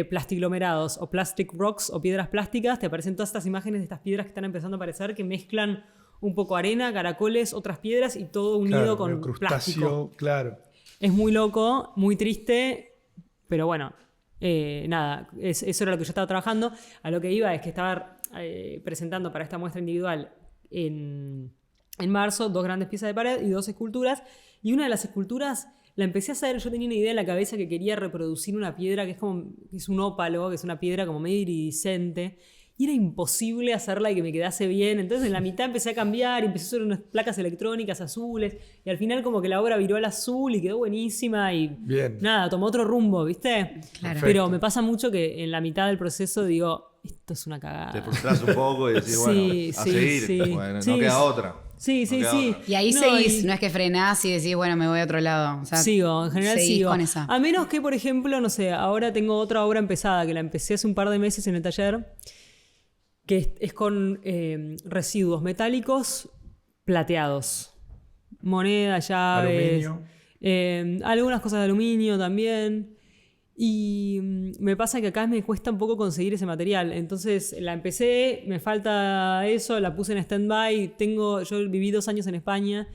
B: plastiglomerados o plastic rocks o piedras plásticas, te aparecen todas estas imágenes de estas piedras que están empezando a aparecer que mezclan un poco arena, caracoles, otras piedras y todo unido
A: Claro,
B: con
A: medio
B: plástico.
A: crustáceo, claro.
B: Es muy loco, muy triste, pero bueno, nada, eso era lo que yo estaba trabajando. A lo que iba es que estaba presentando para esta muestra individual en marzo 2 grandes piezas de pared y 2 esculturas. Y una de las esculturas la empecé a hacer, yo tenía una idea en la cabeza que quería reproducir una piedra que es un ópalo, que es una piedra como medio iridiscente. Y era imposible hacerla y que me quedase bien. Entonces en la mitad empecé a cambiar y empecé a hacer unas placas electrónicas azules. Y al final como que la obra viró al azul y quedó buenísima. Y
A: Bien.
B: nada, tomó otro rumbo, ¿viste?
D: Claro.
B: Pero me pasa mucho que en la mitad del proceso digo, esto es una cagada.
C: Te frustras un poco y decís, bueno,
B: Sí,
C: a
B: sí,
C: seguir.
B: sí.
C: Bueno,
B: Sí,
C: no queda
B: sí.
C: otra.
B: Sí,
C: No
B: sí,
C: queda
B: sí.
C: otra.
D: Y ahí
B: No,
D: seguís,
B: y-
D: no es que frenás y decís, bueno, me voy a otro lado. O sea,
B: Sigo, en general
D: seguís
B: sigo.
D: con esa.
B: A menos que, por ejemplo, no sé, ahora tengo otra obra empezada que la empecé hace un par de meses en el taller, que es con residuos metálicos plateados. Moneda, llaves.
A: Aluminio.
B: Algunas cosas de aluminio también. Y me pasa que acá me cuesta un poco conseguir ese material. Entonces la empecé, me falta eso, la puse en stand-by. Yo viví 2 años en España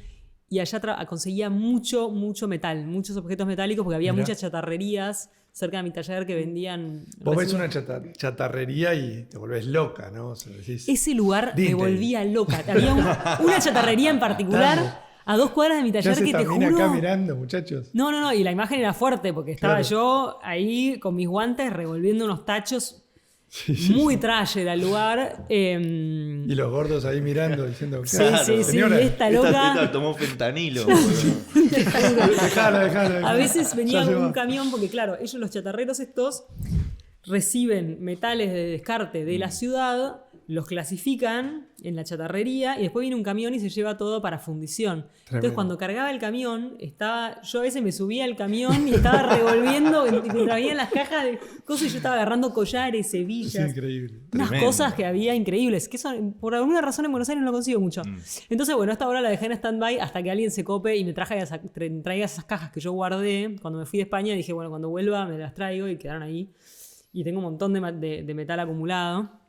B: y allá conseguía mucho metal, muchos objetos metálicos, porque había muchas chatarrerías cerca de mi taller que vendían...
A: Vos ves una chatarrería y te volvés loca, ¿no? O sea, decís,
B: ese lugar me
A: Disney.
B: volvía loca. Había una chatarrería en particular a 2 cuadras de mi taller que te juro...
A: acá mirando, muchachos.
B: No, y la imagen era fuerte porque estaba yo ahí con mis guantes revolviendo unos tachos. Muy trash era el lugar.
A: Y los gordos ahí mirando, diciendo,
B: Sí,
A: señora,
B: esta loca.
C: Esta tomó fentanilo.
A: Dejala.
B: A veces venía
A: Ya se va.
B: un camión, porque claro, ellos los chatarreros estos reciben metales de descarte de la ciudad, los clasifican en la chatarrería y después viene un camión y se lleva todo para fundición. Entonces
A: Tremendo.
B: cuando cargaba el camión, yo a veces me subía al camión y estaba revolviendo, mientras venían las cajas de cosas y yo estaba agarrando collares,
A: Es
B: hebillas.
A: increíble.
B: Unas
C: Tremendo.
B: cosas que había increíbles, que eso por alguna razón en Buenos Aires no lo consigo mucho. Entonces, bueno, esta hora la dejé en stand-by hasta que alguien se cope y me traiga esas cajas que yo guardé cuando me fui de España. Dije, bueno, cuando vuelva me las traigo y quedaron ahí. Y tengo un montón de metal acumulado.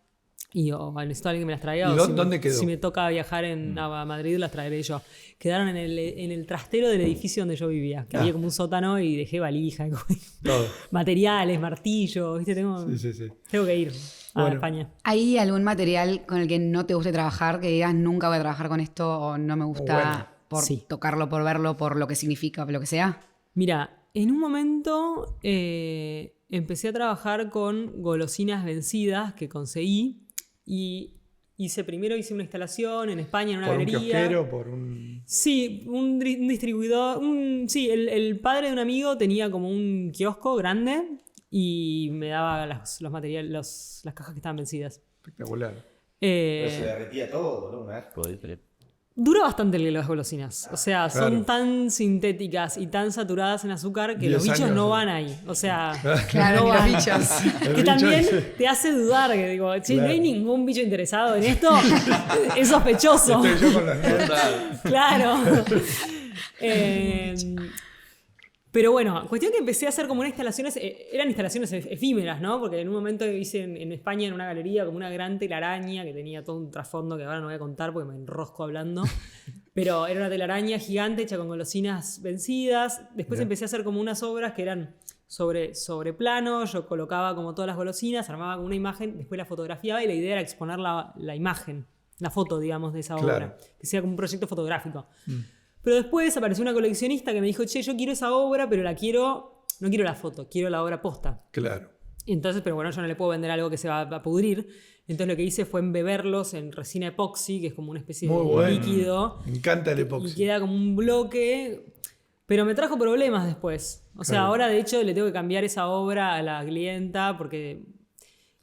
B: O necesito a alguien que me las traiga.
A: ¿Y
B: o
A: dónde quedó?
B: Si me toca viajar a Madrid, las traeré yo. Quedaron en el trastero del edificio donde yo vivía, que había como un sótano y dejé valija,
A: Todo.
B: materiales, martillos, ¿viste?
A: Sí.
B: Tengo que ir a
A: Bueno.
B: España.
D: ¿Hay algún material con el que no te guste trabajar, que digas nunca voy a trabajar con esto o no me gusta
A: Bueno,
D: por
B: sí.
D: tocarlo, por verlo, por lo que significa, por lo que sea?
B: Mira, en un momento empecé a trabajar con golosinas vencidas que conseguí y primero hice una instalación en España, en una
A: Por un
B: galería.
A: kiosquero, por un...
B: Sí, un distribuidor. El padre de un amigo tenía como un kiosco grande y me daba los materiales, las cajas que estaban vencidas.
A: Espectacular.
E: Pero se derretía todo, ¿no? Un asco.
B: Dura bastante las golosinas. O sea,
A: Claro.
B: son tan sintéticas y tan saturadas en azúcar que
A: 10
B: los bichos
A: años,
B: no
A: sí.
B: van ahí. O sea,
D: Claro,
B: no
D: ni los
B: van.
D: bichos.
A: El
B: Que
A: bicho
B: también
A: ese.
B: te hace dudar, que digo, che, no
A: Claro.
B: hay ningún bicho interesado en esto, es sospechoso.
A: Estoy yo con las nietas.
B: Claro. Pero bueno, cuestión que empecé a hacer como unas instalaciones, eran instalaciones efímeras, ¿no? Porque en un momento hice en España, en una galería, como una gran telaraña que tenía todo un trasfondo que ahora no voy a contar porque me enrosco hablando. Pero era una telaraña gigante hecha con golosinas vencidas. Después
A: Bien.
B: empecé a hacer como unas obras que eran sobre plano. Yo colocaba como todas las golosinas, armaba como una imagen, después la fotografiaba y la idea era exponer la imagen, la foto, digamos, de esa
A: Claro.
B: obra. Que sea como un proyecto fotográfico. Pero después apareció una coleccionista que me dijo, che, yo quiero esa obra, pero no quiero la foto, quiero la obra posta.
A: Claro.
B: Y entonces, pero bueno, yo no le puedo vender algo que se va a pudrir. Entonces lo que hice fue embeberlos en resina epoxi, que es como una especie
A: Muy
B: de
A: bueno.
B: líquido.
A: Me encanta el
B: Y
A: epoxi.
B: queda como un bloque. Pero me trajo problemas después. O sea,
A: Claro.
B: ahora de hecho le tengo que cambiar esa obra a la clienta porque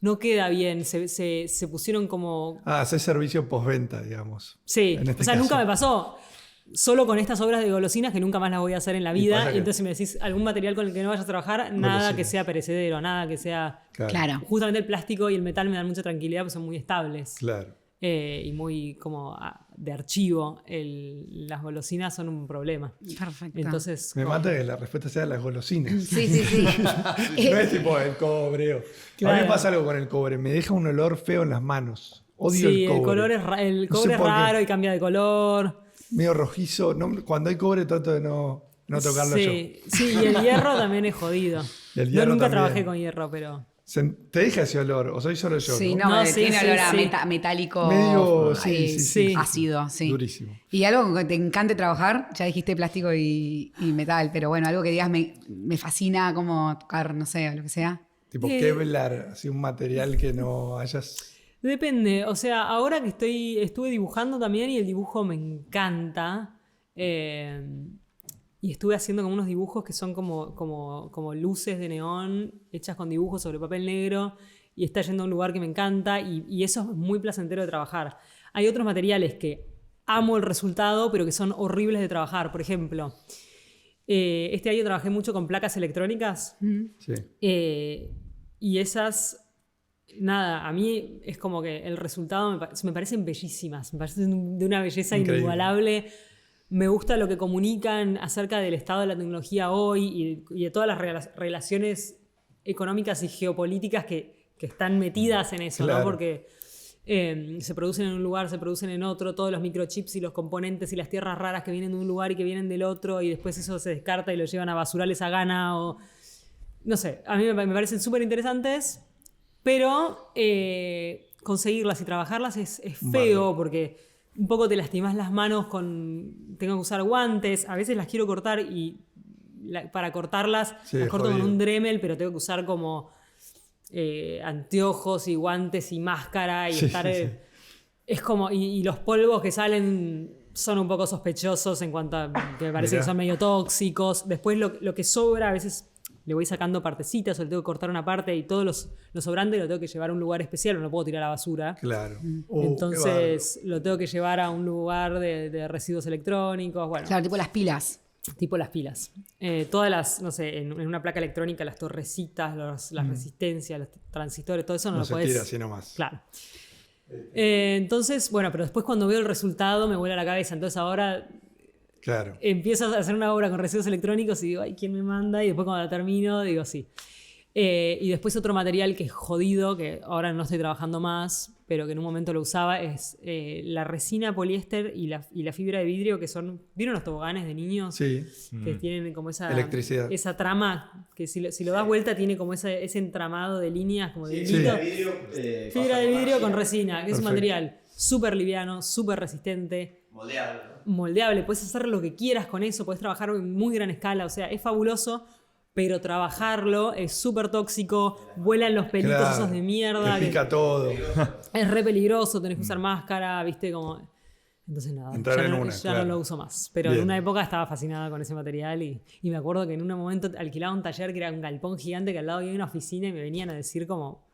B: no queda bien. Se pusieron como...
A: Hacer servicio postventa, digamos.
B: Sí,
A: En este
B: o sea,
A: caso.
B: nunca me pasó. Solo con estas obras de golosinas que nunca más las voy a hacer en la
A: Y
B: vida.
A: pasa que-
B: Y entonces si me decís algún material con el que no vayas a trabajar, nada
A: Golosinas.
B: que sea perecedero, nada que sea...
D: Claro.
B: Justamente el plástico y el metal me dan mucha tranquilidad porque son muy estables.
A: Claro.
B: Y muy como de archivo. Las golosinas son un problema.
D: Perfecto.
B: Entonces...
A: Me
B: como-
A: mata que la respuesta sea las golosinas.
D: Sí.
A: No es tipo el cobre. A mí
B: Claro.
A: me pasa algo con el cobre. Me deja un olor feo en las manos. Odio
B: sí,
A: el cobre.
B: color es el
A: No sé
B: cobre es
A: por qué.
B: raro y cambia de color.
A: Medio rojizo. Cuando hay cobre trato de no tocarlo yo.
B: Sí, y el hierro también es jodido.
A: Y el
B: Yo
A: hierro
B: nunca
A: también.
B: trabajé con hierro, pero...
A: ¿Te deja ese olor? ¿O soy solo yo?
D: Sí,
A: ¿no?
D: no,
B: No, sí,
D: tiene
B: sí,
D: olor a
B: sí.
D: metálico.
A: Medio,
B: sí.
D: Ácido, sí.
A: Durísimo.
D: Y algo con que te encante trabajar, ya dijiste plástico y metal, pero bueno, algo que digas me fascina como tocar, no sé, o lo que sea.
A: Tipo Kevlar, así un material que no hayas...
B: Depende, o sea, ahora que estuve dibujando también y el dibujo me encanta. Y estuve haciendo como unos dibujos que son como luces de neón hechas con dibujos sobre papel negro y está yendo a un lugar que me encanta y eso es muy placentero de trabajar. Hay otros materiales que amo el resultado pero que son horribles de trabajar. Por ejemplo, este año trabajé mucho con placas electrónicas.
A: Sí.
B: Y esas, nada, a mí es como que el resultado me parecen bellísimas, me parecen de una belleza
A: Increíble.
B: inigualable. Me gusta lo que comunican acerca del estado de la tecnología hoy y de todas las relaciones económicas y geopolíticas que están metidas en eso,
A: Claro.
B: ¿no? Porque se producen en un lugar, se producen en otro, todos los microchips y los componentes y las tierras raras que vienen de un lugar y que vienen del otro, y después eso se descarta y lo llevan a basurales a Ghana o... No sé, a mí me parecen súper interesantes, pero conseguirlas y trabajarlas es feo,
A: Vale.
B: porque un poco te lastimas las manos con... Tengo que usar guantes, a veces las quiero cortar y para cortarlas
A: Sí,
B: las corto con
A: jodido.
B: un Dremel, pero tengo que usar como anteojos y guantes y máscara y
A: Sí,
B: estar...
A: sí, sí.
B: Es como... Y los polvos que salen son un poco sospechosos en cuanto a que me parece
A: Mirá.
B: que son medio tóxicos. Después lo que sobra a veces... Le voy sacando partecitas o le tengo que cortar una parte y todo lo sobrante lo tengo que llevar a un lugar especial, no lo puedo tirar a la basura.
A: Claro.
B: Entonces lo tengo que llevar a un lugar de residuos electrónicos, bueno,
D: Claro, tipo las pilas.
B: tipo las pilas. Todas las, no sé, en una placa electrónica, las torrecitas, las resistencias, los transistores, todo eso no
A: no
B: lo
A: se
B: podés...
A: tira así nomás.
B: Claro. Entonces, bueno, pero después cuando veo el resultado me vuela la cabeza. Entonces ahora
A: Claro.
B: empiezo a hacer una obra con residuos electrónicos y digo, ay, ¿quién me manda? Y después cuando la termino, digo, sí. Y después otro material que es jodido, que ahora no estoy trabajando más, pero que en un momento lo usaba, es la resina poliéster y la fibra de vidrio, que son... ¿Vieron los toboganes de niños?
A: Sí.
B: Que tienen como esa...
A: Electricidad.
B: Esa trama, que si lo das vuelta tiene como ese entramado de líneas, como de
A: Sí.
B: hilito.
E: Fibra
B: Fibra de vidrio con resina, que es un
A: Perfecto.
B: material súper liviano, súper resistente,
E: Moldeable.
B: moldeable, puedes hacer lo que quieras con eso, puedes trabajar en muy gran escala, o sea, es fabuloso, pero trabajarlo es súper tóxico, vuelan los pelitos
A: Claro.
B: esos de mierda,
A: Te
B: que
A: pica todo.
B: es re peligroso, tenés que usar máscara, viste, como... Entonces nada,
A: Entrar
B: ya,
A: en
B: no,
A: una,
B: ya
A: claro.
B: no lo uso más. Pero
A: Bien.
B: en una época estaba fascinada con ese material y me acuerdo que en un momento alquilaba un taller que era un galpón gigante que al lado había una oficina y me venían a decir como...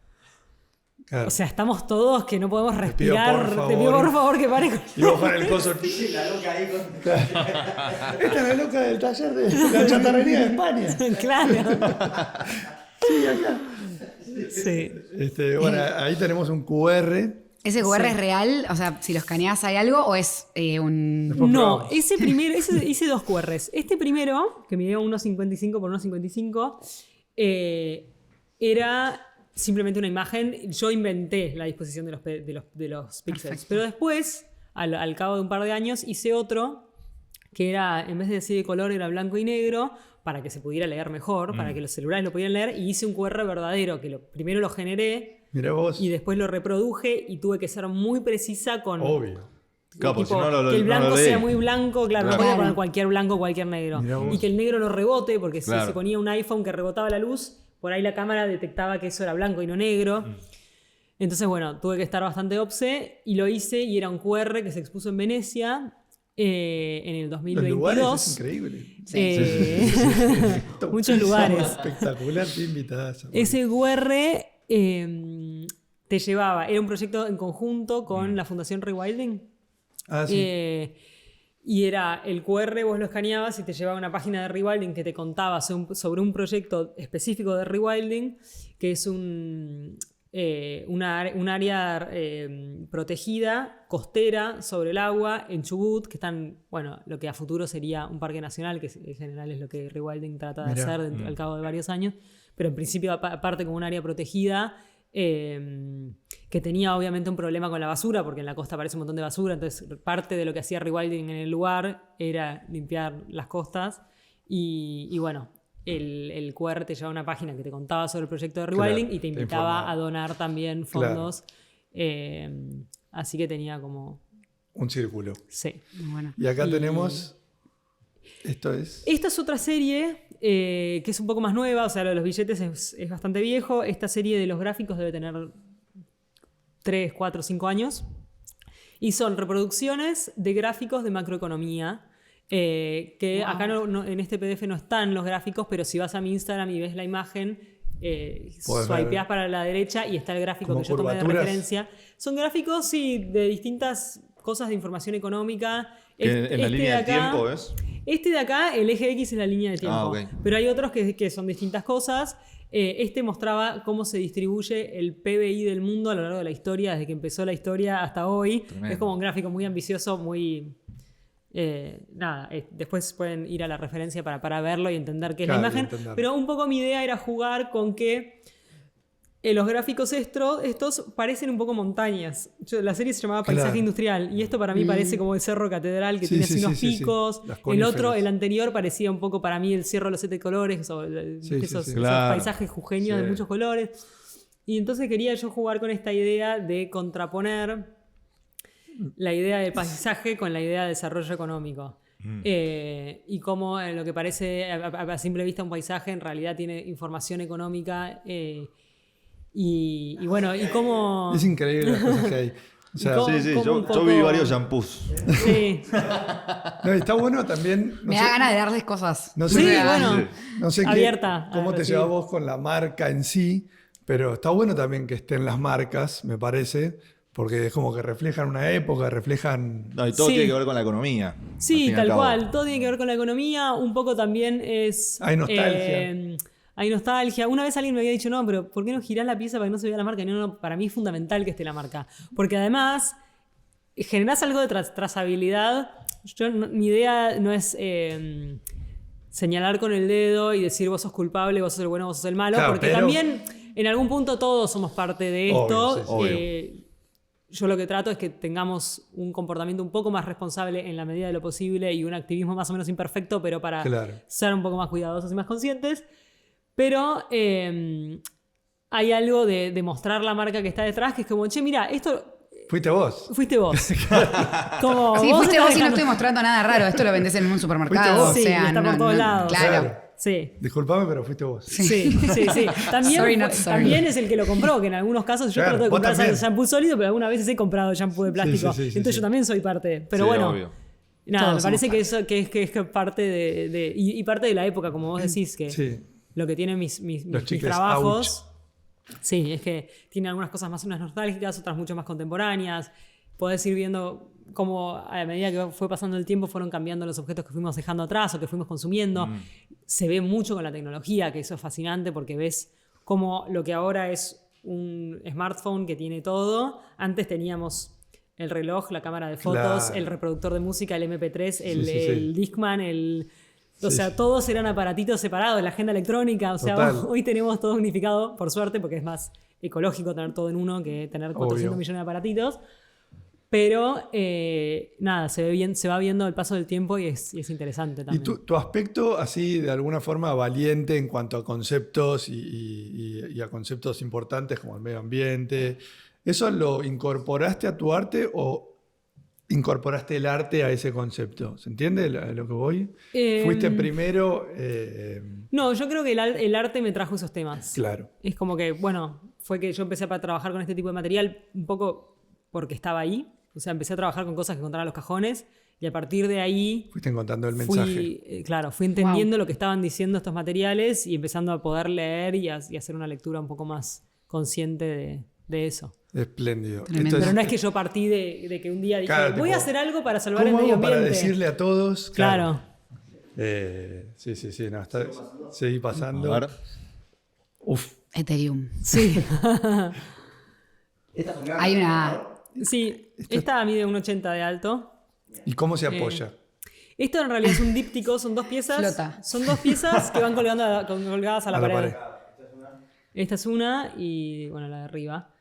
A: Claro.
B: O sea, estamos todos que no podemos
A: pido
B: respirar.
A: por
B: Te pido
A: favor.
B: por favor que pare con...
A: Y vos con el coso.
E: La loca ahí con...
A: Esta es la loca del taller de la chatarrería de España.
B: Claro. Sí.
A: Bueno, ahí tenemos un QR.
D: ¿Ese QR es real? O sea, si lo escaneás hay algo o es un...
A: Después
B: No,
A: probamos.
B: ese primero, hice dos QRs. Este primero, que medía 1,55 por 1,55, era simplemente una imagen. Yo inventé la disposición de los píxeles.
D: Perfecto.
B: Pero después, al cabo de un par de años, hice otro que era, en vez de decir de color, era blanco y negro, para que se pudiera leer mejor, para que los celulares lo pudieran leer, y hice un QR verdadero, que primero lo generé
A: Mirá vos.
B: y después lo reproduje y tuve que ser muy precisa con...
A: Obvio.
C: Claro, porque
B: Tipo,
C: si no lo
B: que el
C: no
B: blanco
C: lo
B: sea
C: lee.
B: muy blanco, claro, no
C: Claro.
B: podía poner cualquier blanco, cualquier negro.
A: Mirá vos.
B: Y que el negro no rebote, porque si
C: Claro.
B: se ponía un iPhone que rebotaba la luz, por ahí la cámara detectaba que eso era blanco y no negro. Entonces, bueno, tuve que estar bastante obse y lo hice y era un QR que se expuso en Venecia en el
A: Los lugares
B: 2022.
A: es increíble.
B: Muchos lugares.
A: Espectacular, te invitas.
B: Ese QR te llevaba, era un proyecto en conjunto con la Fundación Rewilding.
A: Ah, sí.
B: Y era el QR, vos lo escaneabas y te llevaba a una página de rewilding que te contaba sobre un proyecto específico de rewilding, que es un área protegida, costera, sobre el agua, en Chubut, que están, bueno, lo que a futuro sería un parque nacional, que en general es lo que rewilding trata de
A: Mirá.
B: hacer al cabo de varios años, pero en principio aparte como un área protegida, que tenía obviamente un problema con la basura, porque en la costa aparece un montón de basura, entonces parte de lo que hacía rewilding en el lugar era limpiar las costas y bueno, el QR te llevaba a una página que te contaba sobre el proyecto de rewilding
A: Claro,
B: y te
A: te
B: invitaba
A: informaba.
B: a donar también fondos. Así que tenía como...
A: Un círculo.
B: Sí.
D: Bueno.
A: Y acá
B: Y-
A: tenemos. Esto es.
B: Esta es otra serie que es un poco más nueva, o sea, lo de los billetes es bastante viejo. Esta serie de los gráficos debe tener 3, 4, 5 años. Y son reproducciones de gráficos de macroeconomía. Que
D: Wow.
B: acá en este PDF no están los gráficos, pero si vas a mi Instagram y ves la imagen,
A: Podés
B: swipeás
A: ver.
B: para la derecha y está el gráfico
A: Como
B: que yo tomé de
A: curvaturas.
B: referencia. Son gráficos, sí, de distintas cosas de información económica.
C: Que en la
B: Este
C: línea
B: de
C: del
B: acá-
C: tiempo es.
B: Este de acá, el eje X es la línea de tiempo.
C: Ah, ok.
B: Pero hay otros que son distintas cosas. Este mostraba cómo se distribuye el PBI del mundo a lo largo de la historia, desde que empezó la historia hasta hoy.
C: Tremendo.
B: Es como un gráfico muy ambicioso, muy Después pueden ir a la referencia para verlo y entender qué es
A: Claro,
B: la
A: y
B: imagen.
A: entenderlo.
B: Pero un poco mi idea era jugar con que los gráficos estos parecen un poco montañas. La serie se llamaba Paisaje
A: Claro.
B: Industrial y esto para mí parece como el Cerro Catedral que
A: Sí,
B: tiene
A: sí,
B: así unos
A: sí, sí.
B: picos.
A: Las
B: El otro,
A: coníferas.
B: el anterior, parecía un poco para mí el Cerro de los Siete Colores, o
A: Sí, sí,
B: esos,
A: sí.
B: esos
C: Claro.
B: paisajes jujeños
C: Sí.
B: de muchos colores. Y entonces quería yo jugar con esta idea de contraponer la idea de paisaje con la idea de desarrollo económico. Y cómo lo que parece a simple vista un paisaje en realidad tiene información económica y bueno, y cómo...
A: Es increíble las cosas que hay. O sea,
B: ¿Cómo?
C: Sí,
B: Como un
C: yo
B: poco-
C: vi varios shampoos.
B: Sí,
A: no, y está bueno también. No
D: Me
A: sé,
D: da ganas de darles cosas.
A: no sé
B: sí,
A: qué-
B: bueno,
A: no sé qué-
B: abierta a
A: cómo te
B: recibir.
A: llevas vos con la marca en sí, pero está bueno también que estén las marcas, me parece, porque es como que reflejan una época, reflejan...
C: No, y todo
B: Sí.
C: tiene que ver con la economía. al
B: Sí,
C: fin y al
B: tal
C: cabo.
B: cual. Todo tiene que ver con la economía. Un poco también es...
A: Hay nostalgia.
B: Hay nostalgia. Una vez alguien me había dicho, no, pero ¿por qué no girás la pieza para que no se vea la marca? No, para mí es fundamental que esté la marca. Porque además generás algo de trazabilidad. Mi idea no es señalar con el dedo y decir vos sos culpable, vos sos el bueno, vos sos el malo.
A: Claro,
B: porque
A: pero-
B: también en algún punto todos somos parte de esto.
A: Obvio, sí, sí.
C: Obvio.
B: Yo lo que trato es que tengamos un comportamiento un poco más responsable en la medida de lo posible y un activismo más o menos imperfecto, pero para
A: Claro.
B: ser un poco más cuidadosos y más conscientes. Pero hay algo de mostrar la marca que está detrás, que es como, che, mira, esto
A: Fuiste vos.
B: fuiste vos. Como
D: Sí, fuiste
B: estás
D: vos y no
B: dejando-
D: estoy mostrando nada raro. Esto lo vendés en un supermercado.
A: Fuiste
D: O
A: vos.
B: Sí,
D: sea,
B: está por todos lados.
D: Claro.
B: Sí.
A: Disculpame, pero fuiste vos.
B: Sí, sí, sí. También,
D: Sorry, not sorry.
B: también es el que lo compró, que en algunos casos yo
A: Claro,
B: trato de
A: vos
B: comprar
A: también.
B: shampoo sólido, pero algunas veces he comprado shampoo de plástico.
A: sí, sí,
B: Entonces
A: sí.
B: yo también soy parte. Pero
C: Sí,
B: bueno,
C: obvio.
B: nada,
D: Todos
B: me parece
D: somos
B: que eso que es parte y parte de la época, como vos decís, que
A: Sí.
B: lo que tienen mis
A: chicles
B: trabajos. Sí, es que tiene algunas cosas más unas nostálgicas, otras mucho más contemporáneas. Podés ir viendo cómo a medida que fue pasando el tiempo fueron cambiando los objetos que fuimos dejando atrás o que fuimos consumiendo. Se ve mucho con la tecnología, que eso es fascinante porque ves cómo lo que ahora es un smartphone que tiene todo, antes teníamos el reloj, la cámara de fotos,
A: Claro.
B: el reproductor de música, el MP3,
A: Sí, sí, sí.
B: el Discman, o
A: Sí,
B: sea,
A: sí.
B: todos eran aparatitos separados, la agenda electrónica, o sea,
A: Total.
B: hoy tenemos todo unificado, por suerte, porque es más ecológico tener todo en uno que tener 400
A: Obvio.
B: millones de aparatitos. Pero nada, se va viendo el paso del tiempo y es interesante
A: Y
B: también.
A: tu aspecto así de alguna forma valiente en cuanto a conceptos y a conceptos importantes como el medio ambiente, ¿eso lo incorporaste a tu arte o incorporaste el arte a ese concepto? ¿Se entiende a lo que voy? Fuiste primero...
B: No, yo creo que el arte me trajo esos temas.
A: claro.
B: Es como que, bueno, fue que yo empecé a trabajar con este tipo de material un poco porque estaba ahí. O sea, empecé a trabajar con cosas que encontraba en los cajones y a partir de ahí
A: Fuiste encontrando el mensaje.
B: fui entendiendo lo que estaban diciendo estos materiales y empezando a poder leer y hacer una lectura un poco más consciente de eso.
A: Espléndido.
D: Tremendo.
B: Pero no es que yo partí de que un día dije,
A: Claro,
B: voy a
A: tipo,
B: hacer algo para salvar el
A: ¿Cómo
B: medio
A: hago
B: ambiente.
A: para decirle a todos?
B: Claro.
A: Sí, no, seguí pasando.
C: A ver.
A: Uf,
D: Ethereum.
B: Sí.
D: Hay una.
B: Sí, esta mide un 80 de alto.
A: ¿y cómo se apoya?
B: Esto en realidad es un díptico, son dos piezas.
D: Flota.
B: Son dos piezas que van colgadas a la
A: A la
B: pared.
A: pared.
B: Esta es una y bueno, la de arriba.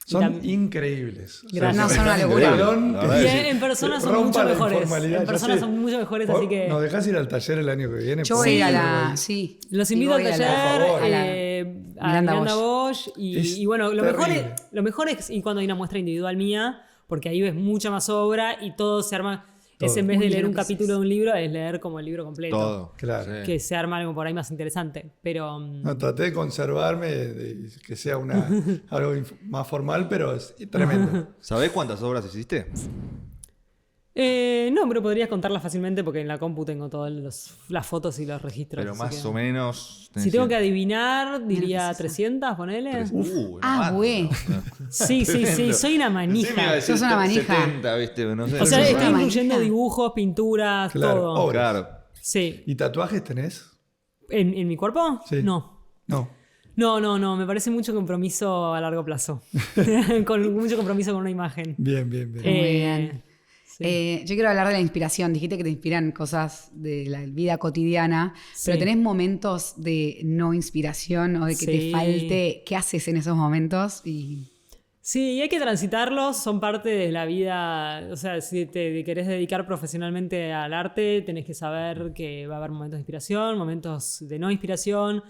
A: Son
B: también-
A: increíbles. O sea,
B: Gracias.
D: No, son una
A: están
D: locura.
A: de León,
C: La
A: que
C: verdad
B: Y
C: es
A: sí.
C: que
B: en persona son
A: Rompa
B: mucho
A: la
B: mejores.
A: informalidad,
B: En
A: ya
B: persona
A: sé.
B: son mucho mejores,
A: Vos
B: así que
A: ¿Nos dejás ir al taller el año que viene?
D: Yo voy a ir a
A: Sí,
D: la. Sí.
B: los
D: Y
B: invito al
D: voy a la-
B: taller,
A: Por favor.
D: a la
B: a
D: Miranda
B: Miranda
D: Bosch.
B: Bosch.
A: Es
B: Y bueno,
A: terrible.
B: lo mejor es ir cuando hay una muestra individual mía, porque ahí ves mucha más obra y todo se arma. Es
A: Todo.
B: en vez de
D: Muy
B: leer
D: bien
B: un
D: lo que
B: capítulo de un libro, es leer como el libro completo.
C: Todo.
A: Claro.
C: Sí.
B: Que se arma algo por ahí más interesante. Pero
A: No, traté de conservarme, que sea algo más formal, pero es tremendo.
C: ¿Sabés cuántas obras hiciste?
B: no, pero podrías contarlas fácilmente porque en la compu tengo todas las fotos y los registros.
C: Pero
B: así
C: más
B: que-
C: o menos.
B: Si tengo que adivinar, diría 300, ponele.
D: Güey.
B: Sí, soy una manija.
D: Sos una manija.
C: 70, ¿viste? No sé.
B: O sea,
D: Sos
B: estoy
D: una
B: incluyendo
D: manija.
B: dibujos, pinturas,
A: Claro,
B: todo.
A: obras.
C: Claro.
B: Sí.
A: ¿Y tatuajes tenés?
B: ¿En mi cuerpo?
A: Sí.
B: No.
A: No.
B: No, me parece mucho compromiso a largo plazo. Con mucho compromiso con una imagen.
A: Bien.
D: Muy bien.
B: Sí.
D: Yo quiero hablar de la inspiración. Dijiste que te inspiran cosas de la vida cotidiana,
B: Sí.
D: pero ¿tenés momentos de no inspiración o de que te
B: Sí.
D: falte? ¿Qué haces en esos momentos?
B: Sí, y hay que transitarlos, son parte de la vida. O sea, si te querés dedicar profesionalmente al arte, tenés que saber que va a haber momentos de inspiración, momentos de no inspiración.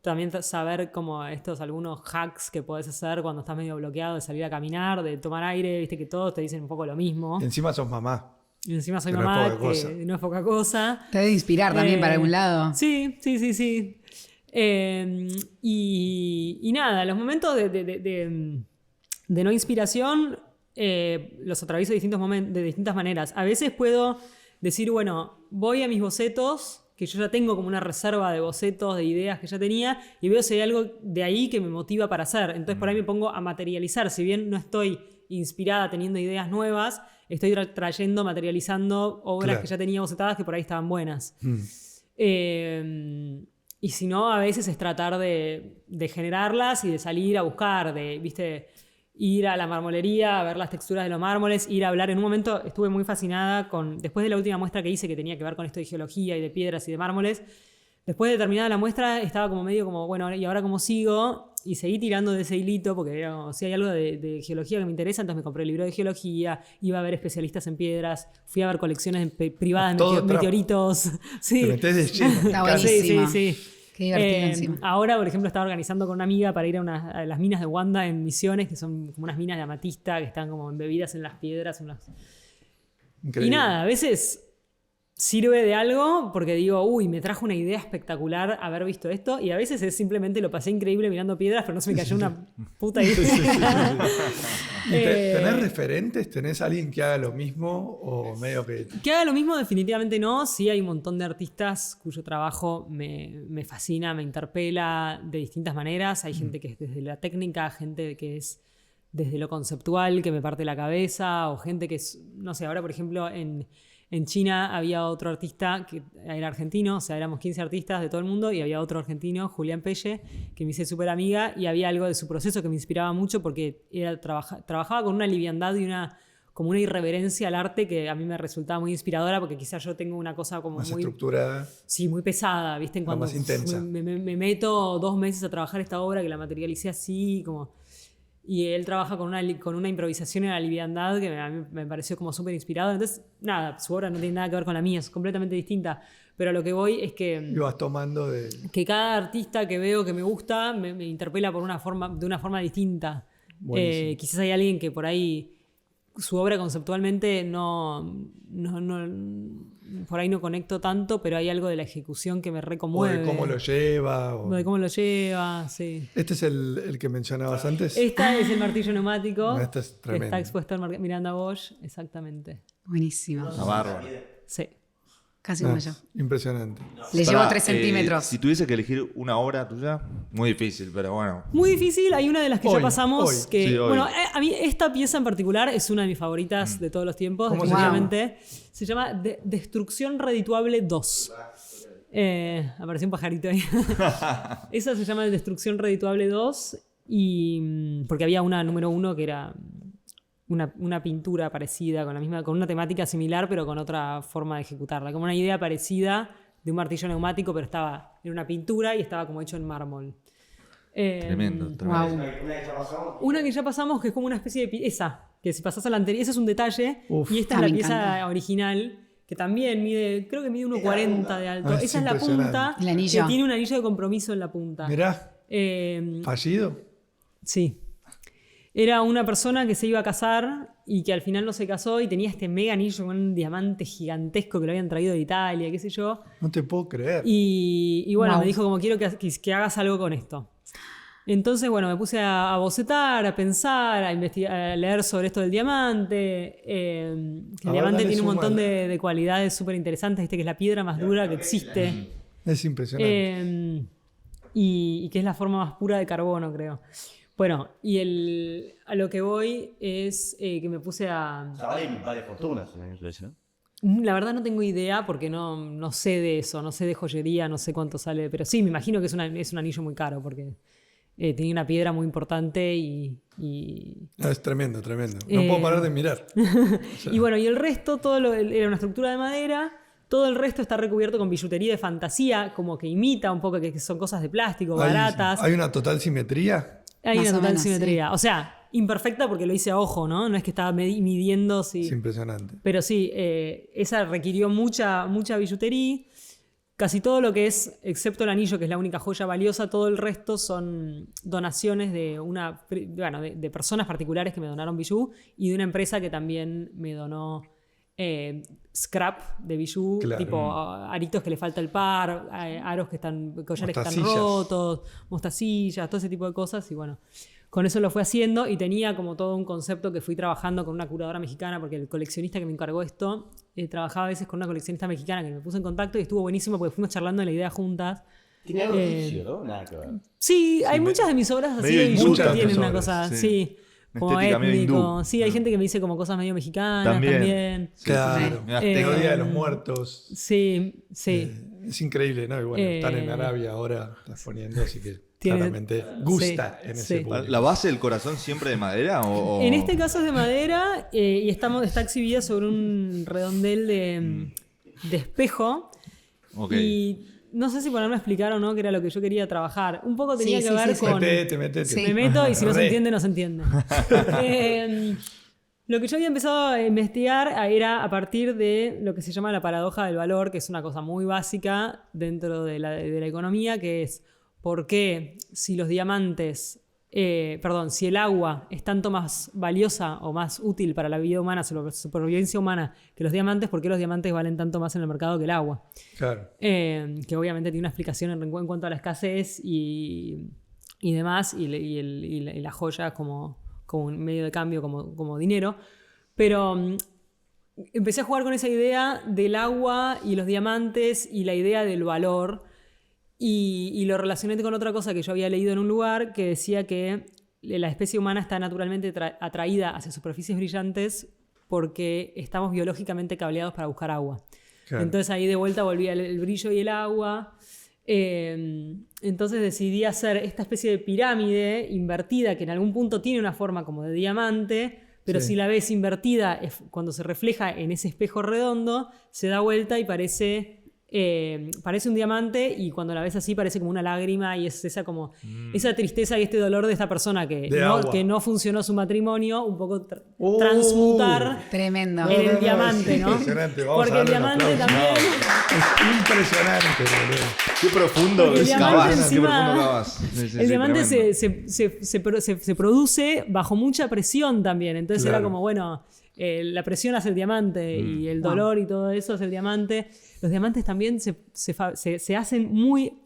B: También saber como algunos hacks que podés hacer cuando estás medio bloqueado, de salir a caminar, de tomar aire, viste que todos te dicen un poco lo mismo.
A: Y encima sos mamá.
B: Y encima soy
A: Que no es
B: mamá,
A: poca cosa.
B: que no es poca cosa.
D: ¿Te debe inspirar también para algún lado?
B: Sí. Y nada, los momentos de no inspiración los atravieso de distintas maneras. A veces puedo decir, bueno, voy a mis bocetos, que yo ya tengo como una reserva de bocetos, de ideas que ya tenía, y veo si hay algo de ahí que me motiva para hacer. Entonces por ahí me pongo a materializar. Si bien no estoy inspirada teniendo ideas nuevas, estoy materializando obras
A: Claro.
B: que ya tenía bocetadas que por ahí estaban buenas. Y si no, a veces es tratar de generarlas y de salir a buscar, ¿viste? Ir a la marmolería, a ver las texturas de los mármoles, ir a hablar. En un momento estuve muy fascinada después de la última muestra que hice, que tenía que ver con esto de geología y de piedras y de mármoles. Después de terminada la muestra, estaba como medio como, bueno, ¿y ahora cómo sigo? Y seguí tirando de ese hilito, porque si hay algo de geología que me interesa, entonces me compré el libro de geología, iba a ver especialistas en piedras, fui a ver colecciones privadas
A: Todo
B: de
A: trap.
B: meteoritos. Sí.
A: Te metés de lleno.
D: Está
A: Casi.
D: buenísimo.
B: Sí.
D: Qué divertido encima.
B: Ahora, por ejemplo, estaba organizando con una amiga para ir a las minas de Wanda en Misiones, que son como unas minas de amatista que están como embebidas en las piedras.
A: Increíble.
B: Y nada, a veces sirve de algo porque digo, uy, me trajo una idea espectacular haber visto esto, y a veces es simplemente lo pasé increíble mirando piedras, pero no se me cayó una puta idea.
A: ¿Y ¿Tenés referentes? ¿Tenés alguien que haga lo mismo? ¿O medio que.?
B: Que haga lo mismo, definitivamente no. Sí, hay un montón de artistas cuyo trabajo me fascina, me interpela de distintas maneras. Hay gente que es desde la técnica, gente que es desde lo conceptual, que me parte la cabeza, o gente que es, no sé, ahora por ejemplo en China había otro artista que era argentino, o sea, éramos 15 artistas de todo el mundo, y había otro argentino, Julián Pelle, que me hice súper amiga, y había algo de su proceso que me inspiraba mucho porque trabajaba con una liviandad y como una irreverencia al arte que a mí me resultaba muy inspiradora, porque quizás yo tengo una cosa como
A: Más
B: muy...
A: estructurada.
B: Sí, muy pesada, ¿viste? Cuando
A: más intensa.
B: me meto 2 meses a trabajar esta obra, que la materialicé así, como... Y él trabaja con una improvisación y una liviandad que a mí me pareció como súper inspirado. Entonces, nada, su obra no tiene nada que ver con la mía, es completamente distinta. Pero a lo que voy es que
A: Ibas tomando de.
B: cada artista que veo que me gusta me interpela de una forma distinta.
A: Buenísimo.
B: Quizás hay alguien que por ahí su obra conceptualmente por ahí no conecto tanto, pero hay algo de la ejecución que me
A: O
B: reconmueve.
A: de cómo lo lleva.
B: O de cómo lo lleva, sí.
A: Este es el que mencionabas antes.
B: Esta es el martillo neumático.
A: No, esta es
B: que
A: tremenda.
B: está expuesto en Miranda Bosch, exactamente.
D: Buenísimo.
C: Una bárbara.
B: Sí.
D: Casi como yo.
A: Impresionante.
D: Le
C: Pará,
D: llevo 3 centímetros.
C: Si tuviese que elegir una obra tuya, muy difícil, pero bueno.
B: Muy difícil, hay una de las que
A: Hoy,
B: ya pasamos.
A: hoy.
B: Que,
C: Sí, hoy.
B: bueno, a mí esta pieza en particular es una de mis favoritas de todos los tiempos,
A: ¿Cómo se
B: definitivamente. Se llama Destrucción Redituable 2. Apareció un pajarito ahí. Esa se llama Destrucción Redituable 2, y porque había una número 1 que era una pintura parecida, con una temática similar, pero con otra forma de ejecutarla. Como una idea parecida de un martillo neumático, pero era una pintura y estaba como hecho en mármol.
C: Tremendo.
D: Wow.
B: Una que ya pasamos, que es como una especie de... Esa, que si pasás a la anterior, ese es un detalle.
A: Uf.
B: Y esta es
D: me
B: la pieza
D: encanta.
B: original, que también creo que mide 1,40 de alto.
A: Ah, es
B: Esa es la
A: impresionante.
B: punta,
D: El anillo.
B: que tiene un anillo de compromiso en la punta.
A: Mirá, fallido.
B: Sí. Era una persona que se iba a casar y que al final no se casó, y tenía este mega anillo con un diamante gigantesco que lo habían traído de Italia, qué sé yo.
A: No te puedo creer.
B: Y bueno,
D: Wow.
B: me dijo como quiero que hagas algo con esto. Entonces, bueno, me puse a bocetar, a pensar, a investigar, a leer sobre esto del diamante. Que el
A: A ver,
B: diamante
A: dale,
B: tiene un montón
A: sumale.
B: de cualidades súper interesantes, ¿viste? Que es la piedra más dura que existe.
A: Es impresionante.
B: Y que es la forma más pura de carbono, creo. Bueno, y a lo que voy es que me puse a...
E: Vale fortunas en eso, ¿no?
B: La verdad no tengo idea porque no sé de eso, no sé de joyería, no sé cuánto sale, pero sí, me imagino que es un anillo muy caro porque tenía una piedra muy importante y
A: Es tremendo, tremendo. No puedo parar de mirar.
B: y bueno, y el resto, era una estructura de madera. Todo el resto está recubierto con billutería de fantasía, como que imita un poco que son cosas de plástico, baratas.
A: ¿Hay una total simetría?
B: Hay
D: Más
B: una
D: o
B: total
D: menos,
B: simetría.
D: sí.
B: O sea, imperfecta porque lo hice a ojo, ¿no? No es que estaba midiendo. Sí.
A: Es impresionante.
B: Pero sí, esa requirió mucha billutería. Casi todo lo que es, excepto el anillo, que es la única joya valiosa, todo el resto son donaciones de personas particulares que me donaron bijú y de una empresa que también me donó scrap de bijú,
A: Claro.
B: tipo aritos que le falta el par, aros collares que están
A: Mostacillas.
B: rotos, mostacillas, todo ese tipo de cosas. Y bueno, con eso lo fui haciendo y tenía como todo un concepto que fui trabajando con una curadora mexicana, porque el coleccionista que me encargó esto trabajaba a veces con una coleccionista mexicana que me puso en contacto y estuvo buenísimo porque fuimos charlando de la idea juntas.
E: Tiene algo egipcio, ¿no? Nada que ver.
B: Sí, hay muchas de mis obras así
C: medio
B: de bijú
A: muchas
B: que
A: de
B: tienen
A: tus
B: una
A: obras,
B: cosa
C: sí.
B: así,
C: Una
B: como
C: estética medio
B: étnico.
C: hindú.
B: Sí, hay gente que me dice como cosas medio mexicanas
C: También.
B: también.
C: Sí,
A: Claro.
C: sí, sí.
A: Teoría de los muertos.
B: Sí, sí.
A: Es increíble, ¿no? Y bueno, están en Arabia ahora, estás poniendo, así que claramente gusta en ese
B: sí.
A: público.
C: ¿La base del corazón siempre de madera?
B: En este caso es de madera y está exhibida sobre un redondel de espejo.
C: Ok.
B: Y no sé si ponerme a explicar o no qué era lo que yo quería trabajar. Un poco tenía
D: Sí,
B: que
D: sí,
B: ver
D: sí, sí.
B: con...
A: Metete.
D: Sí.
B: Me meto y si no se
A: Re.
B: entiende, no se entiende. Lo que yo había empezado a investigar era a partir de lo que se llama la paradoja del valor, que es una cosa muy básica dentro de la economía, que es por qué si los diamantes, si el agua es tanto más valiosa o más útil para la vida humana, supervivencia humana, que los diamantes, ¿por qué los diamantes valen tanto más en el mercado que el agua?
A: Claro.
B: Que obviamente tiene una explicación en cuanto a la escasez y demás, y la joya como un medio de cambio, como dinero. Pero empecé a jugar con esa idea del agua y los diamantes y la idea del valor, y lo relacioné con otra cosa que yo había leído en un lugar que decía que la especie humana está naturalmente atraída hacia superficies brillantes porque estamos biológicamente cableados para buscar agua.
A: Claro.
B: Entonces ahí de vuelta volvía el brillo y el agua. Entonces decidí hacer esta especie de pirámide invertida que en algún punto tiene una forma como de diamante, pero
A: Sí.
B: si la ves invertida, cuando se refleja en ese espejo redondo, se da vuelta y parece un diamante, y cuando la ves así parece como una lágrima, y es esa como esa tristeza y este dolor de esta persona
A: De agua.
B: que no funcionó su matrimonio, un poco transmutar
D: Tremendo.
B: en el diamante,
A: es
B: ¿no?
A: impresionante. Vamos
B: Porque
A: a
B: el
A: darle un
B: diamante
A: aplauso.
B: también...
A: Es impresionante, boludo.
C: Qué profundo
B: Porque el diamante
C: cavas, qué
B: encima-
C: profundo cavas. Sí, sí,
B: El
C: sí,
B: diamante
C: tremendo.
B: se produce bajo mucha presión también. Entonces
A: Claro.
B: era como, bueno, la presión hace el diamante y el dolor y todo eso es el diamante. Los diamantes también se hacen muy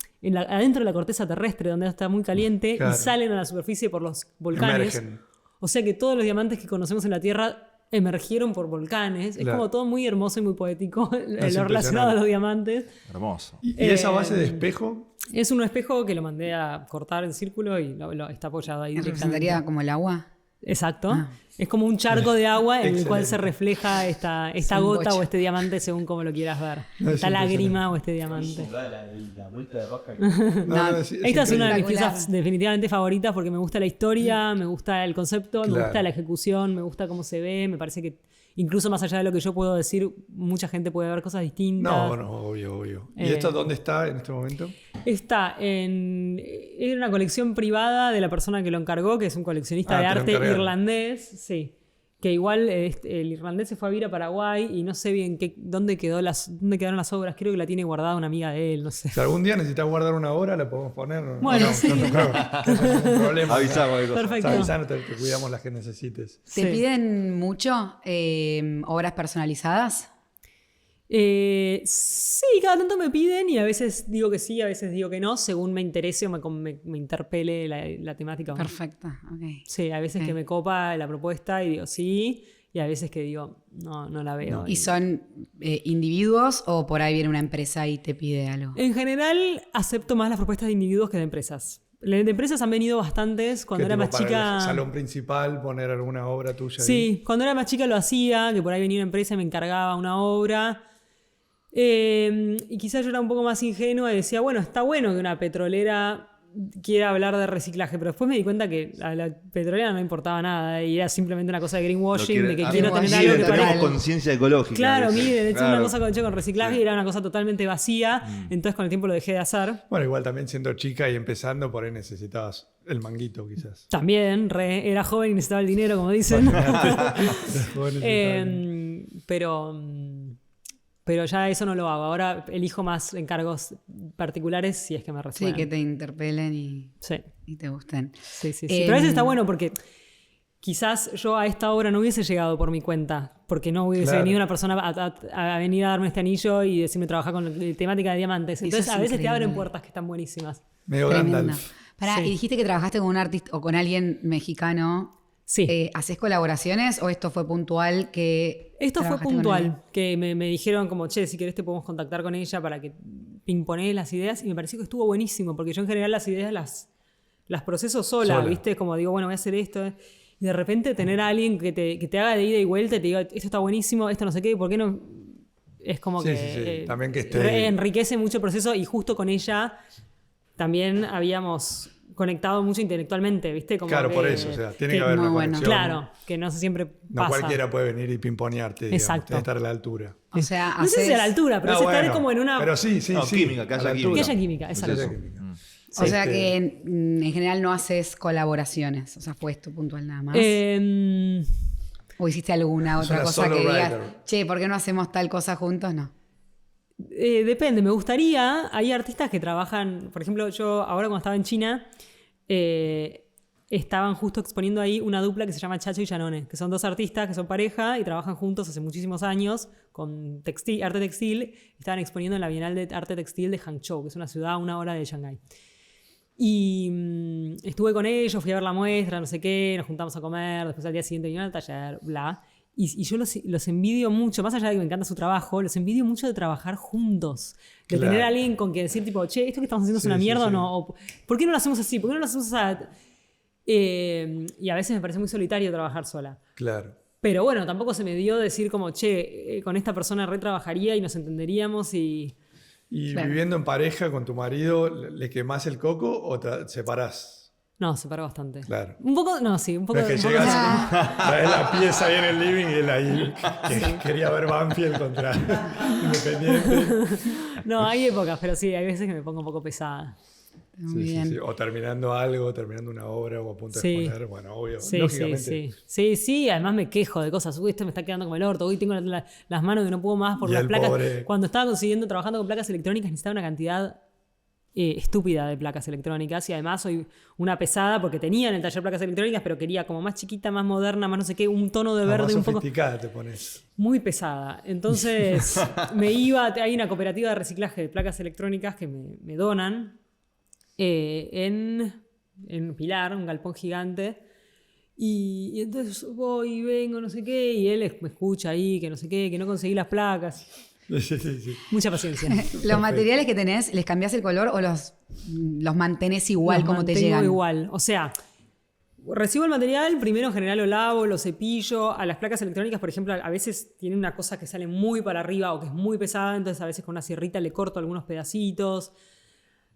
B: adentro de la corteza terrestre, donde está muy caliente,
A: Claro.
B: y salen a la superficie por los volcanes.
A: Emergen.
B: O sea que todos los diamantes que conocemos en la Tierra emergieron por volcanes. Es
A: Claro.
B: como todo muy hermoso y muy poético lo
A: impresionante.
B: relacionado a los diamantes.
C: Hermoso.
A: ¿Y esa base de espejo?
B: Es un espejo que lo mandé a cortar en círculo y está apoyado ahí directamente.
D: ¿Representaría como el agua?
B: Exacto.
D: Ah.
B: Es como un charco de agua en el cual
A: Excelente.
B: se refleja esta
D: Sí,
B: gota
D: bocha.
B: o este diamante según como lo quieras ver.
A: No, es
B: Esta lágrima
A: impresionante.
B: o este diamante.
E: La vuelta de rosca.
D: No,
A: es
B: Esta es una de mis
D: espectacular.
B: piezas definitivamente favoritas porque me gusta la historia, me gusta el concepto, me
A: Claro.
B: gusta la ejecución, me gusta cómo se ve, me parece que incluso más allá de lo que yo puedo decir, mucha gente puede ver cosas distintas.
A: No, obvio. ¿Y esto dónde está en este momento?
B: Era una colección privada de la persona que lo encargó, que es un coleccionista de
A: te lo
B: arte
A: encargaron.
B: irlandés, sí. Que igual el irlandés se fue a vivir a Paraguay y no sé bien dónde quedaron las obras. Creo que la tiene guardada una amiga de él, no sé.
A: Si algún día necesitas guardar una hora, la podemos poner. ¿O
B: Bueno,
A: no?
B: sí.
A: No hay problema.
C: Avisá cualquier cosa.
B: Perfecto.
A: Avisanos, te cuidamos las que necesites.
D: ¿Te
B: Sí.
D: piden mucho obras personalizadas?
B: Sí, cada tanto me piden y a veces digo que sí, a veces digo que no, según me interese o me interpele la temática. o no.
D: Perfecto, ok.
B: Sí, hay veces que me copa la propuesta y digo sí, y a veces que digo no la veo.
D: ¿Y son individuos o por ahí viene una empresa y te pide algo?
B: En general acepto más las propuestas de individuos que de empresas. De empresas han venido bastantes. Cuando
A: ¿Qué
B: era
A: tipo,
B: más
A: para
B: chica...
A: el salón principal, poner alguna obra tuya ahí?
B: Sí, cuando era más chica lo hacía, que por ahí venía una empresa y me encargaba una obra. Y quizás yo era un poco más ingenua y decía, bueno, está bueno que una petrolera quiera hablar de reciclaje, pero después me di cuenta que a la petrolera no importaba nada y era simplemente una cosa de greenwashing, de que quiero tener algo que
C: tenemos
B: parezca...
C: conciencia ecológica.
B: Claro,
C: ¿viste?
B: miren, es
C: Claro.
B: una cosa con reciclaje y era una cosa totalmente vacía, entonces con el tiempo lo dejé de hacer.
A: Bueno, igual también siendo chica y empezando, por ahí necesitabas el manguito quizás.
B: También, era joven y necesitaba el dinero, como dicen. Pero ya eso no lo hago. Ahora elijo más encargos particulares si es que me
D: Sí,
B: resuenan.
D: que te interpelen y
B: Sí,
D: te gusten.
B: sí. Pero a veces está bueno porque quizás yo a esta obra no hubiese llegado por mi cuenta, porque no hubiese
A: Claro.
B: venido una persona a venir a darme este anillo y decirme trabajar con temática de diamantes.
D: Eso
B: Entonces
D: es
B: a veces te abren
D: increíble.
B: puertas que están buenísimas.
A: Medio
D: Tremendo.
A: Gandalf.
D: Pará,
B: Sí.
D: y dijiste que trabajaste con un artista o con alguien mexicano.
B: Sí.
D: ¿Haces colaboraciones o esto fue puntual que
B: Esto fue
D: trabajaste con alguien?
B: puntual, que me dijeron como, che, si querés te podemos contactar con ella para que pimponés las ideas y me pareció que estuvo buenísimo, porque yo en general las ideas las proceso sola, ¿viste? Como digo, bueno, voy a hacer esto. Y de repente tener a alguien que te haga de ida y vuelta y te diga, esto está buenísimo, esto no sé qué, ¿por qué no? Es como
A: Sí,
B: que
A: sí. También que esté-
B: enriquece mucho el proceso y justo con ella también habíamos conectado mucho intelectualmente, ¿viste? Como
A: Claro,
B: que-
A: por eso, o sea, tiene que haber
D: muy
A: una
D: bueno.
A: conexión.
B: Claro, que no siempre
A: No
B: pasa.
A: cualquiera puede venir y pimponearte, digamos.
B: Exacto.
A: Tiene que estar a la altura.
D: O sea,
B: No sé si a la altura, pero
A: No,
B: es estar
A: bueno,
B: como en una...
A: Pero sí,
C: No,
A: sí.
C: química, que
A: a
C: haya
A: la
C: química.
A: altura.
B: Que haya química, exacto.
A: Que haya química.
D: O sea
A: Este,
D: que en general no haces colaboraciones. O sea, fue esto puntual nada más. ¿O hiciste alguna
A: Es
D: otra
A: una
D: cosa que
A: solo
D: digas,
A: writer.
D: che, ¿por qué no hacemos tal cosa juntos? No.
B: Depende, me gustaría. Hay artistas que trabajan, por ejemplo, yo ahora cuando estaba en China, estaban justo exponiendo ahí una dupla que se llama Chacho y Yanone, que son dos artistas que son pareja y trabajan juntos hace muchísimos años con arte textil. Estaban exponiendo en la Bienal de Arte Textil de Hangzhou, que es una ciudad a 1 hora de Shanghái. Y estuve con ellos, fui a ver la muestra, no sé qué, nos juntamos a comer, después al día siguiente vinieron al taller, bla. Y yo los envidio mucho, más allá de que me encanta su trabajo, los envidio mucho de trabajar juntos. De
A: Claro.
B: tener a alguien con que decir, tipo, che, esto que estamos haciendo es
A: Sí,
B: una
A: sí,
B: mierda
A: sí.
B: o no. O, ¿por qué no lo hacemos así? ¿Por qué no lo hacemos y a veces me parece muy solitario trabajar sola.
A: Claro.
B: Pero bueno, tampoco se me dio decir como, che, con esta persona retrabajaría y nos entenderíamos y...
A: ¿Y
D: Claro.
A: viviendo en pareja con tu marido, le quemás el coco o te separás?
B: No, separa bastante.
A: Claro.
B: Un poco, no, sí, un poco...
A: No es que
B: un poco-
A: llegas, traes la pieza ahí en el living y él ahí que quería ver Banfield contra Independiente.
B: No, hay épocas, pero sí, hay veces que me pongo un poco pesada.
D: Muy
A: Sí, sí,
D: bien.
A: sí. O terminando algo, terminando una obra o a punto de
B: Sí.
A: exponer. Bueno, obvio.
B: Sí,
A: lógicamente.
B: sí, además me quejo de cosas. Uy, esto me está quedando como el orto. Uy, tengo las manos que no puedo más por
A: Y
B: las
A: el
B: placas.
A: pobre-
B: Cuando estaba trabajando con placas electrónicas, necesitaba una cantidad estúpida de placas electrónicas. Y además soy una pesada porque tenía en el taller placas electrónicas, pero quería como más chiquita, más moderna, más no sé qué, un tono de
A: La
B: verde
A: más
B: un poco...
A: sofisticada te pones.
B: Muy pesada. Entonces hay una cooperativa de reciclaje de placas electrónicas que me donan en Pilar, un galpón gigante. Y entonces voy y vengo, no sé qué, y él me escucha ahí, que no sé qué, que no conseguí las placas.
A: Sí, sí, sí.
B: Mucha paciencia.
D: ¿Los materiales que tenés, les cambiás el color o los mantenés igual
B: Los
D: como te
B: mantengo
D: llegan?
B: igual. O sea, recibo el material, primero en general lo lavo, lo cepillo. A las placas electrónicas, por ejemplo, a veces tienen una cosa que sale muy para arriba o que es muy pesada, entonces a veces con una sierrita le corto algunos pedacitos.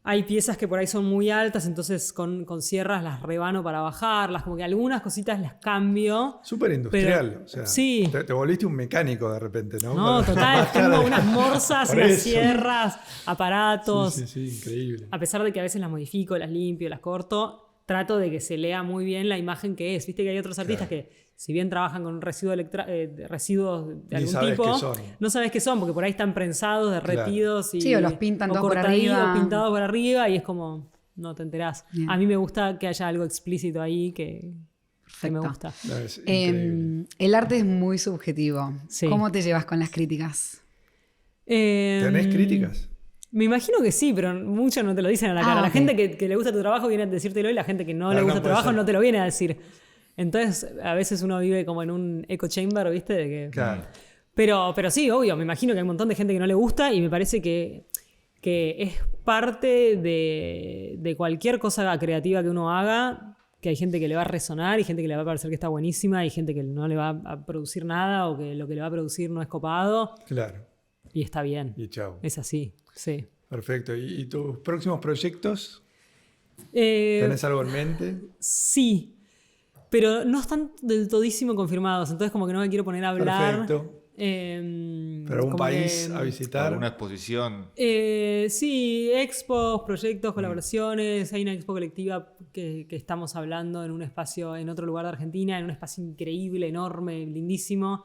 B: Hay piezas que por ahí son muy altas, entonces con sierras las rebano para bajarlas. Como que algunas cositas las cambio.
A: Súper industrial.
B: Pero-
A: O sea,
B: sí.
A: te volviste un mecánico de repente, ¿no?
B: No,
A: Para
B: total.
A: bajar
B: Tengo
A: de-
B: unas morsas,
A: Por
B: unas
A: eso.
B: sierras, aparatos.
A: Sí, sí, sí, increíble.
B: A pesar de que a veces las modifico, las limpio, las corto, trato de que se lea muy bien la imagen que es. Viste que hay otros artistas que, si bien trabajan con residuos de
A: Ni
B: algún
A: sabes
B: tipo,
A: qué son.
B: no sabes qué son, porque por ahí están prensados, derretidos y
D: Sí, o los pintan todos por
B: cortaditos,
D: arriba.
B: pintados por arriba, y es como, no te enterás.
D: Bien.
B: A mí me gusta que haya algo explícito ahí que me
D: Perfecto.
B: gusta.
A: No, es increíble.
D: El arte es muy subjetivo.
B: Sí.
D: ¿Cómo te llevas con las críticas?
A: ¿Tenés críticas?
B: Me imagino que sí, pero muchos no te lo dicen a la cara. La
D: ok.
B: gente que le gusta tu trabajo viene a decírtelo y la gente que no le
A: Claro,
B: gusta
A: no
B: tu
A: puede
B: trabajo
A: ser.
B: no te lo viene a decir. Entonces, a veces uno vive como en un echo chamber, ¿viste? De que...
A: Claro.
B: Pero sí, obvio, me imagino que hay un montón de gente que no le gusta y me parece que es parte de cualquier cosa creativa que uno haga, que hay gente que le va a resonar y gente que le va a parecer que está buenísima y gente que no le va a producir nada o que lo que le va a producir no es copado
A: Claro.
B: y está bien.
A: Y chao.
B: Es así, sí.
A: Perfecto. ¿Y tus próximos proyectos? ¿Tenés algo en mente?
B: Sí, pero no están del todísimo confirmados, entonces como que no me quiero poner a hablar.
A: Perfecto. ¿Pero un
B: como
A: país
B: que,
A: a visitar?
C: ¿Alguna exposición?
B: Sí, expos, proyectos, colaboraciones. Hay una expo colectiva que estamos hablando en un espacio, en otro lugar de Argentina, en un espacio increíble, enorme, lindísimo,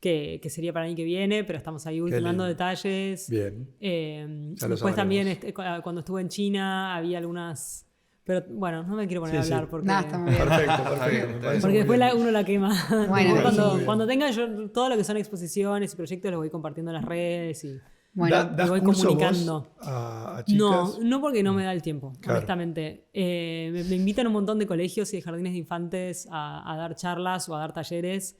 B: que sería para el año que viene, pero estamos ahí ultimando
A: lindo.
B: detalles.
A: Bien. Ya lo
B: Después
A: sabremos.
B: también, cuando estuve en China, había algunas... Pero bueno, no me quiero poner a
A: Sí,
B: hablar
A: sí.
B: porque...
D: No, está muy bien.
A: Perfecto. Me parece
B: Porque
A: muy
B: después
A: bien.
B: uno la quema.
D: Bueno,
B: Después
D: eso muy
A: bien.
B: cuando tenga yo todo lo que son exposiciones y proyectos los voy compartiendo en las redes y
D: Bueno,
A: ¿Das
B: voy
A: cursos
B: comunicando.
A: vos a
B: no,
A: chicas?
B: no porque no me da el tiempo,
A: Claro.
B: honestamente. Me invitan un montón de colegios y de jardines de infantes a dar charlas o a dar talleres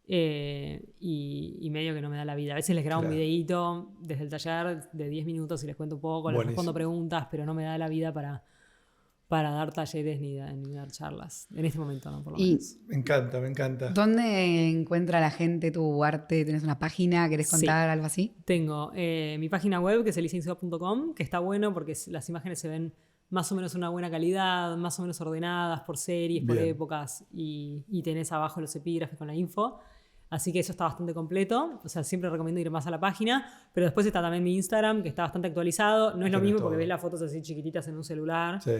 B: y medio que no me da la vida. A veces les grabo
A: Claro.
B: un videíto desde el taller de 10 minutos y les cuento un poco, les
A: Buenísimo.
B: respondo preguntas, pero no me da la vida para dar talleres ni dar charlas. En este momento no, por lo
D: Y-
B: menos.
A: Me encanta, me encanta.
D: ¿dónde encuentra la gente tu arte? ¿Tenés una página? ¿Querés
B: Sí.
D: contar algo así?
B: Tengo mi página web, que es elisainsua.com, que está bueno porque las imágenes se ven más o menos una buena calidad, más o menos ordenadas por series, por
A: Bien.
B: épocas, y tenés abajo los epígrafes con la info. Así que eso está bastante completo. O sea, siempre recomiendo ir más a la página. Pero después está también mi Instagram, que está bastante actualizado. No es lo
A: Tenés
B: mismo
A: todo.
B: porque ves las fotos así chiquititas en un celular.
A: Sí.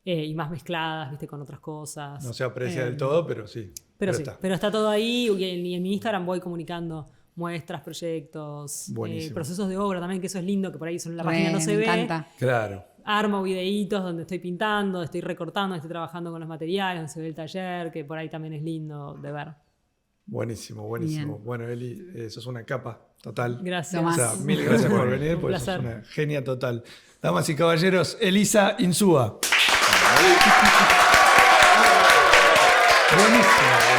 B: Y más mezcladas, viste, con otras cosas.
A: No se aprecia del todo, pero sí.
B: Pero sí,
A: está.
B: pero está todo ahí y en mi Instagram voy comunicando muestras, proyectos,
A: Buenísimo.
B: procesos de obra también, que eso es lindo, que por ahí en la
D: Re,
B: página no se
D: me
B: ve.
D: encanta.
A: Claro.
B: Armo videitos donde estoy pintando, estoy recortando, estoy trabajando con los materiales, donde se ve el taller, que por ahí también es lindo de ver.
A: Buenísimo, buenísimo.
D: Bien.
A: Bueno, Eli, sos una capa total.
B: Gracias.
D: Lo
A: O
D: más.
A: sea, mil gracias por venir,
B: Un
A: porque sos
B: placer.
A: una genia total. Damas y caballeros, Elisa Insúa. Buenísimo.